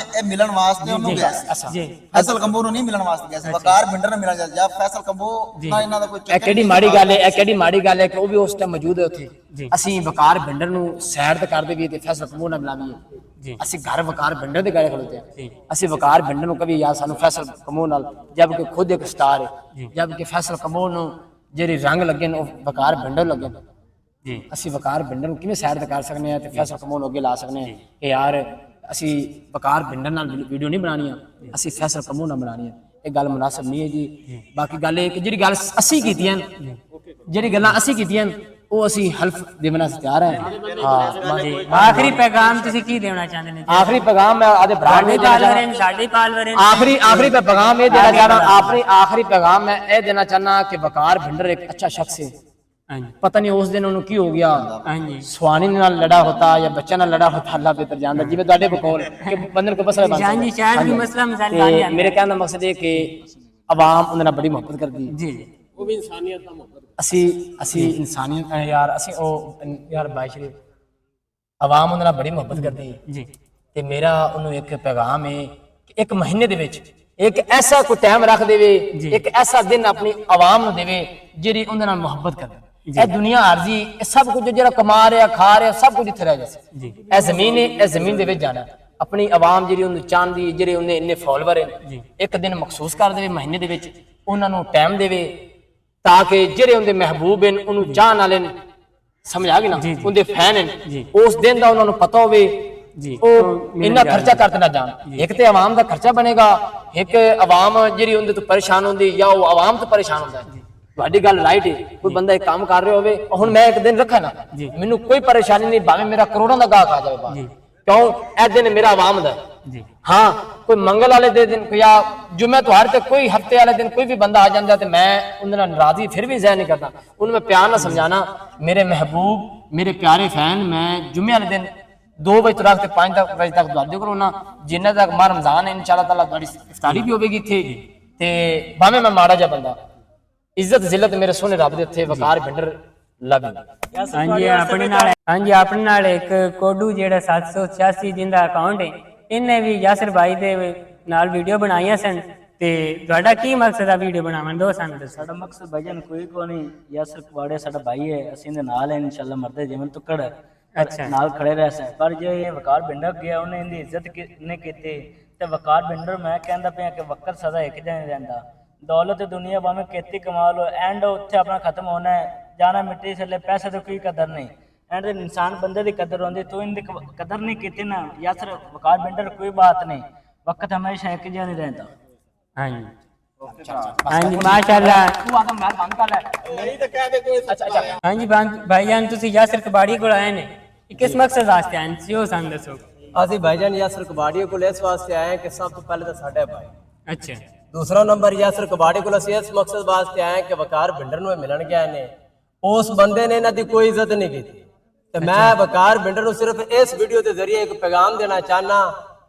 ਵਾਸਤੇ ਉਹਨੂੰ ਗਿਆ ਸੀ। ਜੀ ਫੈਸਲ ਕੰਬੋ ਨੂੰ ਨਹੀਂ ਮਿਲਣ ਵਾਸਤੇ ਗਿਆ ਸੀ, ਵਕਾਰ ਬਿੰਡਰ ਨੂੰ ਮਿਲਣ ਗਿਆ ਸੀ। ਜਾਂ ਫੈਸਲ ਕੰਬੋ ਨਾ ਇਹਨਾਂ ਦਾ ਕੋਈ ਇਹ ਕਿਹੜੀ ਮਾੜੀ ਗੱਲ ਹੈ, ਇਹ ਕਿਹੜੀ ਮਾੜੀ ਗੱਲ ਹੈ ਕਿ ਉਹ ਵੀ ਉਸ ਟਾਈਮ ਮੌਜੂਦ ਹੈ ਉੱਥੇ। ਜੀ। ਅਸੀਂ ਵਕਾਰ ਬਿੰਡਰ ਨੂੰ ਸਾਈਡ ਤੇ ਕਰਦੇ ਵੀ ਤੇ ਫੈਸਲ ਕਮੋ ਨਾ ਮਿਲਾਵੀਏ। ਜੀ ਅਸੀਂ ਘਰ ਵਕਾਰ ਬਿੰਡਰ ਦੇ ਗਾਲੇ ਖਲੋਤੇ ਜੀ। ਆ, ਅਸੀਂ ਵਕਾਰ ਬਿੰਡਰ ਨੂੰ ਕभी ਯਾਰ ਸਾਨੂੰ ਫੈਸਲ ਕਮੋ ਨਾਲ, ਜਦ ਕਿ ਖੁਦ ਇੱਕ ਸਟਾਰ ਹੈ, ਜਦ ਕਿ ਫੈਸਲ ਕਮੋ ਨੂੰ ਜਿਹੜੇ ਰੰਗ ਲੱਗੇ ਨੇ ਉਹ ਵਕਾਰ ਬਿੰਡਰ ਲੱਗੇ ਨੇ। ਜੀ ਅਸੀਂ ਵਕਾਰ ਬਿੰਡਰ ਨੂੰ ਕਿਵੇਂ ਸਾਈਡ ਤੇ ਕਰ ਸਕਨੇ ਆ ਤੇ ਫੈਸਲ ਕਮੋ ਨੂੰ ਅੱਗੇ ਲਾ ਸਕਨੇ ਆ ਕਿ ਯਾਰ ਅਸੀਂ ਵਕਾਰ ਬਿੰਡਰ ਨਾਲ ਵੀਡੀਓ ਨਹੀਂ ਬਣਾਉਣੀਆਂ, ਅਸੀਂ ਫੈਸਲ ਕਮੋ ਨਾਲ ਬਣਾਉਣੀਆਂ। ਇਹ ਗੱਲ ਮੁਨਾਸਬ ਨਹੀਂ ਹੈ ਜੀ। ਬਾਕੀ ਗੱਲ ਇਹ ਕਿ ਜਿਹੜੀ ਗੱਲ ਅਸੀਂ ਕੀਤੀਆਂ, ਜਿਹੜੀ ਗੱਲਾਂ ਅਸੀਂ ਕੀਤੀਆਂ ਉਹ ਅਸੀਂ ਹਲਫ ਦੇਣ ਵਾਸਤੇ ਤਿਆਰ ਹਾਂ। ਹਾਂ ਆਖਰੀ ਪੈਗਾਮ ਤੁਸੀਂ ਕੀ ਦੇਣਾ ਚਾਹੁੰਦੇ ਨੇ? ਆਖਰੀ ਪੈगाम मैं आधे भरा ਸਾਡੇ ਪਾਲਵਰ ਹਨ, ਸਾਡੇ ਪਾਲਵਰ ਹਨ। आखिरी पैगाम ये देना चाहना, आखिरी पैगाम मैं ये देना चाहना कि वकार भिंडर एक अच्छा शख्स है। ਹਾਂਜੀ पता नहीं उस दिन उन्होंने की हो गया, ਹਾਂਜੀ सुहानी नाल लड़ा होता या बच्चा नाल लड़ा होता, अल्लाह बेहतर जानता। जिवें ਤੁਹਾਡੇ बकौल कि बंदे को मसला बन ਹਾਂਜੀ सकता ਸ਼ਾਇਦ ਵੀ ਮਸਲਾ ਮਸਾਇਲ ਬਣ ਜਾਂਦਾ। मेरे कहने का मकसद है कि आवाम उन्हें नाल बड़ी मोहब्बत करती है। ਜੀ ਅਸੀਂ ਇਨਸਾਨੀਅਤ ਯਾਰ, ਅਸੀਂ ਉਹ ਯਾਰ ਬਾਈ ਸ਼ਰੀਫ ਆਵਾਮ ਉਹਨਾਂ ਨਾਲ ਬੜੀ ਮੁਹੱਬਤ ਕਰਦੀ ਹੈ ਜੀ ਤੇ ਮੇਰਾ ਉਹਨੂੰ ਇੱਕ ਪੈਗਾਮ ਹੈ ਕਿ ਇੱਕ ਮਹੀਨੇ ਦੇ ਵਿੱਚ ਇੱਕ ਐਸਾ ਕੋਈ ਟਾਈਮ ਰੱਖ ਦੇਵੇ, ਇੱਕ ਐਸਾ ਦਿਨ ਆਪਣੀ ਆਵਾਮ ਨੂੰ ਦੇਵੇ ਜਿਹੜੀ ਉਹਦੇ ਨਾਲ ਮੁਹੱਬਤ ਕਰੇ। ਇਹ ਦੁਨੀਆ ਆਰਜ਼ੀ, ਇਹ ਸਭ ਕੁਝ ਜਿਹੜਾ ਕਮਾ ਰਿਹਾ ਖਾ ਰਿਹਾ ਸਭ ਕੁਝ ਇੱਥੇ ਰਹਿ ਜਾਏ। ਇਹ ਜ਼ਮੀਨ ਹੈ, ਇਹ ਜ਼ਮੀਨ ਦੇ ਵਿੱਚ ਜਾਣਾ। ਆਪਣੀ ਆਵਾਮ ਜਿਹੜੀ ਉਹਨੂੰ ਚਾਹੁੰਦੀ, ਜਿਹੜੇ ਉਹਨੇ ਇੰਨੇ ਫੋਲੋਵਰ ਹੈ, ਇੱਕ ਦਿਨ ਮਖਸੂਸ ਕਰ ਦੇਵੇ ਮਹੀਨੇ ਦੇ ਵਿੱਚ, ਉਹਨਾਂ ਨੂੰ ਟਾਈਮ ਦੇਵੇ ਤਾਂ ਕਿ ਜਿਹੜੇ ਉਹਦੇ ਮਹਿਬੂਬ ਹਨ ਉਹਨੂੰ ਚਾਹਣ ਵਾਲੇ ਨੇ, ਸਮਝ ਆ ਗਈ ਨਾ, ਉਹਦੇ ਫੈਨ ਹਨ, ਉਸ ਦਿਨ ਦਾ ਉਹਨਾਂ ਨੂੰ ਪਤਾ ਹੋਵੇ ਉਹ ਇੰਨਾ ਖਰਚਾ ਕਰਦੇ ਨਾ ਜਾਣ। ਇੱਕ ਤੇ ਆਵਾਮ ਦਾ ਖਰਚਾ ਬਣੇਗਾ, ਇੱਕ ਆਵਾਮ ਜਿਹੜੀ ਉਹਦੇ ਤੋਂ ਪਰੇਸ਼ਾਨ ਹੁੰਦੀ ਜਾਂ ਉਹ ਆਵਾਮ ਤੋਂ ਪਰੇਸ਼ਾਨ ਹੁੰਦਾ ਹੈ। ਤੁਹਾਡੀ ਗੱਲ ਰਾਈਟ ਹੈ, ਕੋਈ ਬੰਦਾ ਇੱਕ ਕੰਮ ਕਰ ਰਿਹਾ ਹੋਵੇ, ਹੁਣ ਮੈਂ ਇੱਕ ਦਿਨ ਰੱਖਾ ਨਾ, ਮੈਨੂੰ ਕੋਈ ਪਰੇਸ਼ਾਨੀ ਨਹੀਂ, ਭਾਵੇਂ ਮੇਰਾ ਕਰੋੜਾਂ ਦਾ ਗਾਹਕ ਆ ਜਾਵੇ ਬਾਹਰ, ਕਿਉਂ ਇਹ ਦਿਨ ਮੇਰਾ ਆਵਾਮ ਦਾ। हाँ कोई मंगल वाले दिन या जुम्मे त्योहार ते कोई हफ्ते वाले दिन कोई भी बंदा आ जाता तो मैं उन्हें नाराजगी फिर भी ज़ाहिर नहीं करता, उन्हें प्यार ना समझाना। मेरे महबूब मेरे प्यारे फैन, मैं जुम्मे वाले दिन 2 बजे तो रख 5 बजे तक दुआ करो ना, जिन्ना तक मां रमजान है इंशाअल्लाह ताला बड़ी इफ्तारी भी होगी इत्थे ते भावें मैं माड़ा जा बंदा, इज्जत जिल्लत मेरे सोने रब दे इत्थे वकार भिंडर लवी। ਆਪਣੇ ਨਾਲ ਇੱਕ ਕੋਡੂ ਜਿਹੜਾ 786 ਜਿੰਦਾ ਅਕਾਊਂਟ ਹੈ, ਇਹਨੇ ਵੀ ਯਾਸਰ ਭਾਈ ਦੇ ਨਾਲ ਵੀਡੀਓ ਬਣਾਈਆਂ ਸਨ। ਤੇ ਤੁਹਾਡਾ ਕੀ ਮਕਸਦ ਆ ਵੀਡੀਓ ਬਣਾਉਣ ਦਾ? ਸਾਨੂੰ ਦੱਸੋ। ਸਾਡਾ ਮਕਸਦ ਭਾਈਜਾਨ ਕੋਈ ਨਹੀਂ, ਯਾਸਰ ਕਵਾੜੇ ਸਾਡਾ ਭਾਈ ਹੈ, ਅਸੀਂ ਇਹਦੇ ਨਾਲ ਹੈ, ਇਨਸ਼ਾਅੱਲਾ ਮਰਦੇ ਜਿਵੇਂ ਤੁਕੜ ਅੱਛਾ ਨਾਲ ਖੜੇ ਰਹਿ ਸਕ। ਪਰ ਜੇ ਇਹ ਵਕਾਰ ਬਿੰਡਰ ਗਿਆ, ਉਹਨੇ ਇਹਦੀ ਇੱਜ਼ਤ ਨੇ ਕੀਤੀ ਤੇ ਵਕਾਰ ਬਿੰਡਰ ਮੈਂ ਕਹਿੰਦਾ ਪਿਆ ਕਿ ਵਕਤ ਸਦਾ ਇੱਕ ਜਣਾ ਨਹੀਂ ਰਹਿੰਦਾ। ਦੌਲਤ ਦੁਨੀਆ ਭਾਵੇਂ ਕੀਤੀ ਕਮਾ ਲੋ, ਐਂਡ ਉੱਥੇ ਆਪਣਾ ਖਤਮ ਹੋਣਾ ਹੈ, ਜਾਣਾ ਮਿੱਟੀ ਥੱਲੇ, ਪੈਸੇ ਤੋਂ ਕੋਈ ਕਦਰ ਨਹੀਂ। ਐਂਡ ਇਨਸਾਨ ਬੰਦੇ ਦੀ ਕਦਰ ਹੁੰਦੀ, ਤੂੰ ਇਹਦੀ ਕਦਰ ਨਹੀਂ ਕੀਤੀ ਨਾ ਯਾਸਰ ਵਕਾਰ ਬਿੰਡਰ, ਕੋਈ ਬਾਤ ਨਹੀਂ, ਵਕਤ ਹਮੇਸ਼ਾ ਇੱਕ ਜਿਹਾ ਨਹੀਂ ਰਹਿੰਦਾ। ਹਾਂਜੀ ਹਾਂਜੀ ਮਾਸ਼ਾਅੱਲਾ। ਹਾਂਜੀ ਭਾਈਜਾਨ ਤੁਸੀਂ ਯਾਸਰ ਕਬਾੜੀ ਕੋਲ ਆਏ ਨੇ, ਕਿਸ ਮਕਸਦ ਵਾਸਤੇ ਆਏ ਸੀ ਉਹ ਸਾਨੂੰ ਦੱਸੋ। ਅਸੀਂ ਭਾਈਜਾਨ ਯਾਸਰ ਕਬਾੜੀ ਕੋਲ ਇਸ ਵਾਸਤੇ ਆਏ ਕਿ ਸਭ ਤੋਂ ਪਹਿਲੇ ਤਾਂ ਸਾਡਾ ਭਾਈ, ਅੱਛਾ ਦੂਸਰਾ ਨੰਬਰ ਯਾਸਰ ਕਬਾੜੀ ਕੋਲ ਅਸੀਂ ਇਸ ਮਕਸਦ ਵਾਸਤੇ ਆਏ ਕਿ ਵਕਾਰ ਬਿੰਡਰ ਨੂੰ ਮਿਲਣ ਗਏ ਨੇ, ਉਸ ਬੰਦੇ ਨੇ ਇਹਨਾਂ ਦੀ ਕੋਈ ਇੱਜ਼ਤ ਨਹੀਂ ਕੀਤੀ ਤੇ ਮੈਂ ਵਕਾਰ ਬਿੰਡਰ ਨੂੰ ਸਿਰਫ ਇਸ ਵੀਡੀਓ ਦੇ ਜ਼ਰੀਏ ਇੱਕ ਪੈਗਾਮ ਦੇਣਾ ਚਾਹਨਾ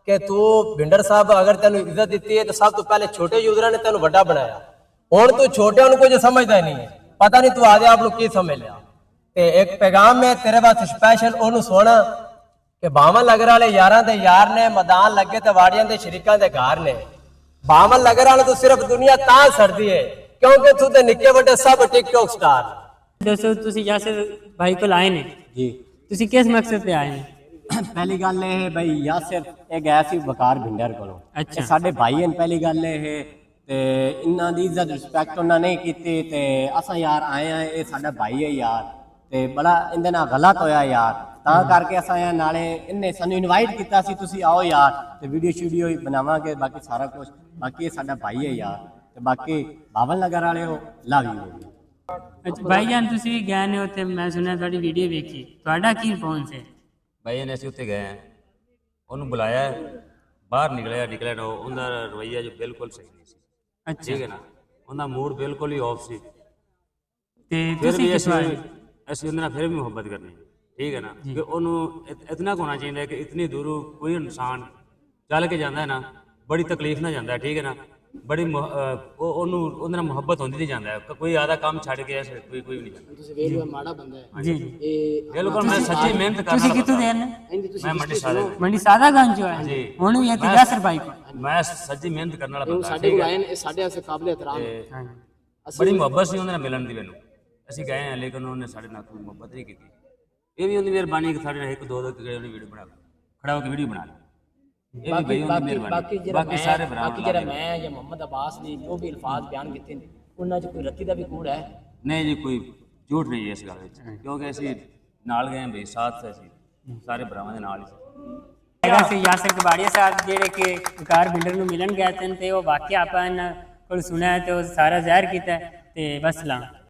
ਕਿ ਤੂੰ ਬਿੰਡਰ ਸਾਹਿਬ ਅਗਰ ਤੈਨੂੰ ਇੱਜ਼ਤ ਦਿੱਤੀ ਹੈ ਤਾਂ ਸਭ ਤੋਂ ਪਹਿਲੇ ਛੋਟੇ ਯੂਜ਼ਰਾਂ ਨੇ ਤੈਨੂੰ ਵੱਡਾ ਬਣਾਇਆ, ਹੁਣ ਤੂੰ ਛੋਟਿਆਂ ਨੂੰ ਕੁਝ ਸਮਝਦਾ ਨਹੀਂ ਹੈ, ਪਤਾ ਨਹੀਂ ਤੂੰ ਆਦੇ ਆਪ ਨੂੰ ਕੀ ਸਮਝ ਲਿਆ। ਤੇ ਇੱਕ ਪੈਗਾਮ ਮੈਂ ਤੇਰੇ ਵਾਸਤੇ ਸਪੈਸ਼ਲ ਉਹਨੂੰ ਸੁਣ ਕਿ ਬਾਵਨ ਲਗਰ ਵਾਲੇ ਯਾਰਾਂ ਦੇ ਯਾਰ ਨੇ, ਮੈਦਾਨ ਲੱਗੇ ਤੇ ਵਾੜੀਆਂ ਦੇ ਸ਼ਰੀਕਾਂ ਦੇ ਘਰ ਨੇ। ਬਾਵਨ ਲਗਰ ਵਾਲੇ ਤੋਂ ਸਿਰਫ ਦੁਨੀਆ ਤਾਂ ਛੱਡਦੀ ਹੈ ਕਿਉਂਕਿ ਤੂੰ ਤੇ ਨਿੱਕੇ ਵੱਡੇ ਸਭ ਟਿਕਟੌਕ ਸਟਾਰ। ਦੱਸੋ ਤੁਸੀਂ ਯਾਸਿਰ ਭਾਈ ਕੋਲ ਆਏ ਨੇ ਜੀ ਤੁਸੀਂ ਕਿਸ ਮਕਸਦ ਤੇ ਆਏ ਨੇ? ਪਹਿਲੀ ਗੱਲ ਇਹ ਬਈ ਯਾਸਿਰ ਇਹ ਗਿਆ ਸੀ ਵਕਾਰ ਭਿੰਡਰ ਕੋਲੋਂ। ਅੱਛਾ। ਇਹ ਸਾਡੇ ਭਾਈ ਹਨ। ਪਹਿਲੀ ਗੱਲ ਇਹ ਤੇ ਇਹਨਾਂ ਦੀ ਇੱਜ਼ਤ ਰਿਸਪੈਕਟ ਉਹਨਾਂ ਨਹੀਂ ਕੀਤੀ ਤੇ ਅਸਾਂ ਯਾਰ ਆਏ ਆ, ਇਹ ਸਾਡਾ ਭਾਈ ਹੈ ਯਾਰ, ਤੇ ਬੜਾ ਇਹਦੇ ਨਾਲ ਗਲਤ ਹੋਇਆ ਯਾਰ, ਤਾਂ ਕਰਕੇ ਅਸਾਂ ਇਹ ਨਾਲੇ ਇਹਨੇ ਸਾਨੂੰ ਇਨਵਾਈਟ ਕੀਤਾ ਸੀ ਤੁਸੀਂ ਆਓ ਯਾਰ ਤੇ ਵੀਡੀਓ ਸ਼ੂਡੀਓ ਹੀ ਬਣਾਵਾਂਗੇ, ਬਾਕੀ ਸਾਰਾ ਕੁਝ। ਬਾਕੀ ਇਹ ਸਾਡਾ ਭਾਈ ਹੈ ਯਾਰ, ਤੇ ਬਾਕੀ ਬਾਵਨ ਨਗਰ ਵਾਲੇ ਹੋ ਲਵ ਯੂ। ਅੱਛਾ ਭਾਈ ਜਾਨ ਤੁਸੀਂ ਵੀ ਗਏ ਨੇ ਉੱਥੇ, ਮੈਂ ਸੁਣਿਆ ਤੁਹਾਡੀ ਵੀਡੀਓ ਵੇਖੀ, ਤੁਹਾਡਾ ਕੀ ਰਿਸਪੌਂਸ ਹੈ? ਭਾਈ ਨੇ ਅਸੀਂ ਉੱਥੇ ਗਏ ਹਾਂ, ਉਹਨੂੰ ਬੁਲਾਇਆ, ਬਾਹਰ ਨਿਕਲਿਆ ਨਾ, ਉਹਦਾ ਰਵੱਈਆ ਜੋ ਬਿਲਕੁਲ ਸਹੀ ਨਹੀਂ ਸੀ। ਅੱਛਾ ਠੀਕ ਹੈ ਨਾ, ਉਹਦਾ ਮੂਡ ਬਿਲਕੁਲ ਹੀ ਆਫ ਸੀ। ਤੇ ਫਿਰ ਤੁਸੀਂ ਵੀ ਕਿਸ ਵਾਰ ਅਸੀਂ ਉਹਦੇ ਨਾਲ ਫਿਰ ਵੀ ਮੁਹੱਬਤ ਕਰਨੀ, ਠੀਕ ਹੈ ਨਾ, ਕਿ ਉਹਨੂੰ ਇਤਨਾ ਹੋਣਾ ਚਾਹੀਦਾ ਹੈ ਕਿ ਇਤਨੀ ਦੂਰੋਂ ਕੋਈ ਇਨਸਾਨ ਚੱਲ ਕੇ ਜਾਂਦਾ ਹੈ ਨਾ, ਬੜੀ ਤਕਲੀਫ ਨਾਲ ਜਾਂਦਾ ਹੈ, ਠੀਕ ਹੈ ਨਾ, ਬੜੀ ਉਹਨੂੰ ਉਹਦੇ ਨਾਲ ਮੁਹੱਬਤ ਹੁੰਦੀ ਨਹੀਂ ਜਾਂਦਾ ਹੈ, ਕੋਈ ਆਦਾ ਕੰਮ ਛੱਡ ਕੇ ਐਸੇ ਕੋਈ ਵੀ ਨਹੀਂ ਜਾਂਦਾ। ਤੁਸੀਂ ਵੇਖ ਲਓ ਮਾੜਾ ਬੰਦਾ ਹੈ ਜੀ ਇਹ। ਬਿਲਕੁਲ ਮੈਂ ਸੱਚੀ ਮਿਹਨਤ ਕਰਨਾ। ਤੁਸੀਂ ਕਿੱਥੋਂ ਦੇ ਨੇ? ਮੈਂ ਮੰਡੀ ਸਾਦੇ ਮੰਡੀ ਸਾਦਾਗੰਜ ਜੋ ਹੈ, ਜੀ। ਹੁਣ ਵੀ ਇੱਥੇ ਯਾਸਿਰ ਭਾਈ ਕੋਲ। ਮੈਂ ਸੱਚੀ ਮਿਹਨਤ ਕਰਨ ਵਾਲਾ ਬੰਦਾ, ਸਾਡੇ ਕੋਲ ਆਏ ਨੇ, ਇਹ ਸਾਡੇ ਵਾਸਤੇ ਕਾਬਿਲ ਇਤਰਾਮ ਹੈ। ਹਾਂਜੀ ਬੜੀ ਮੁਹੱਬਤ ਸੀ ਉਹਦੇ ਨਾਲ ਮਿਲਣ ਦੀ ਮੈਨੂੰ। ਅਸੀਂ ਗਏ ਹਾਂ ਲੇਕਿਨ ਉਹਨੇ ਸਾਡੇ ਨਾਲ ਕੋਈ ਮੁਹੱਬਤ ਨਹੀਂ ਕੀਤੀ। ਇਹ ਵੀ ਉਹਦੀ ਮਿਹਰਬਾਨੀ ਕਿ ਸਾਡੇ ਨਾਲ ਇੱਕ ਦੋ ਕਿਹੜੇ ਉਹਨੇ ਵੀਡੀਓ ਬਣਾ ਖੜਾ ਹੋ ਕੇ ਵੀਡੀਓ ਬਣਾ ਲਈ। ਇਹ ਵੀ ਬਈ ਉਹਦੀ ਮਿਹਰਬਾਨੀ। ਬਾਕੀ ਸਾਰੇ ਬਾਕੀ ਜਿਹੜਾ ਮੈਂ ਜਾਂ ਮੁਹੰਮਦ ਅਬਾਸ ਨੇ ਜੋ ਵੀ ਅਲਫਾਜ਼ ਬਿਆਨ ਕੀਤੇ ਨੇ ਉਹਨਾਂ 'ਚ ਕੋਈ ਰੱਤੀ ਦਾ ਵੀ ਕੂੜ ਹੈ? ਨਹੀਂ ਜੀ, ਕੋਈ ਝੂਠ ਨਹੀਂ ਹੈ ਇਸ ਗੱਲ ਵਿੱਚ, ਕਿਉਂਕਿ ਅਸੀਂ ਨਾਲ ਗਏ ਬਈ ਸਾਥ ਅਸੀਂ ਸਾਰੇ ਭਰਾਵਾਂ ਦੇ ਨਾਲ ਹੀ ਸੀ। ਹੈਗਾ ਸੀ ਯਾਸਿਰ ਕਬਾੜੀਆ ਸਾਹਿਬ ਜਿਹੜੇ ਕਿ ਵਕਾਰ ਬਿਲਡਰ ਨੂੰ ਮਿਲਣ ਗਏ ਸਨ, ਤੇ ਉਹ ਵਾਕਿਆ ਆਪਾਂ ਇਹਨਾਂ ਕੋਲ ਸੁਣਿਆ ਤੇ ਉਹ ਸਾਰਾ ਜ਼ਾਹਿਰ ਕੀਤਾ ਤੇ ਬਸ ਸਲਾਮ।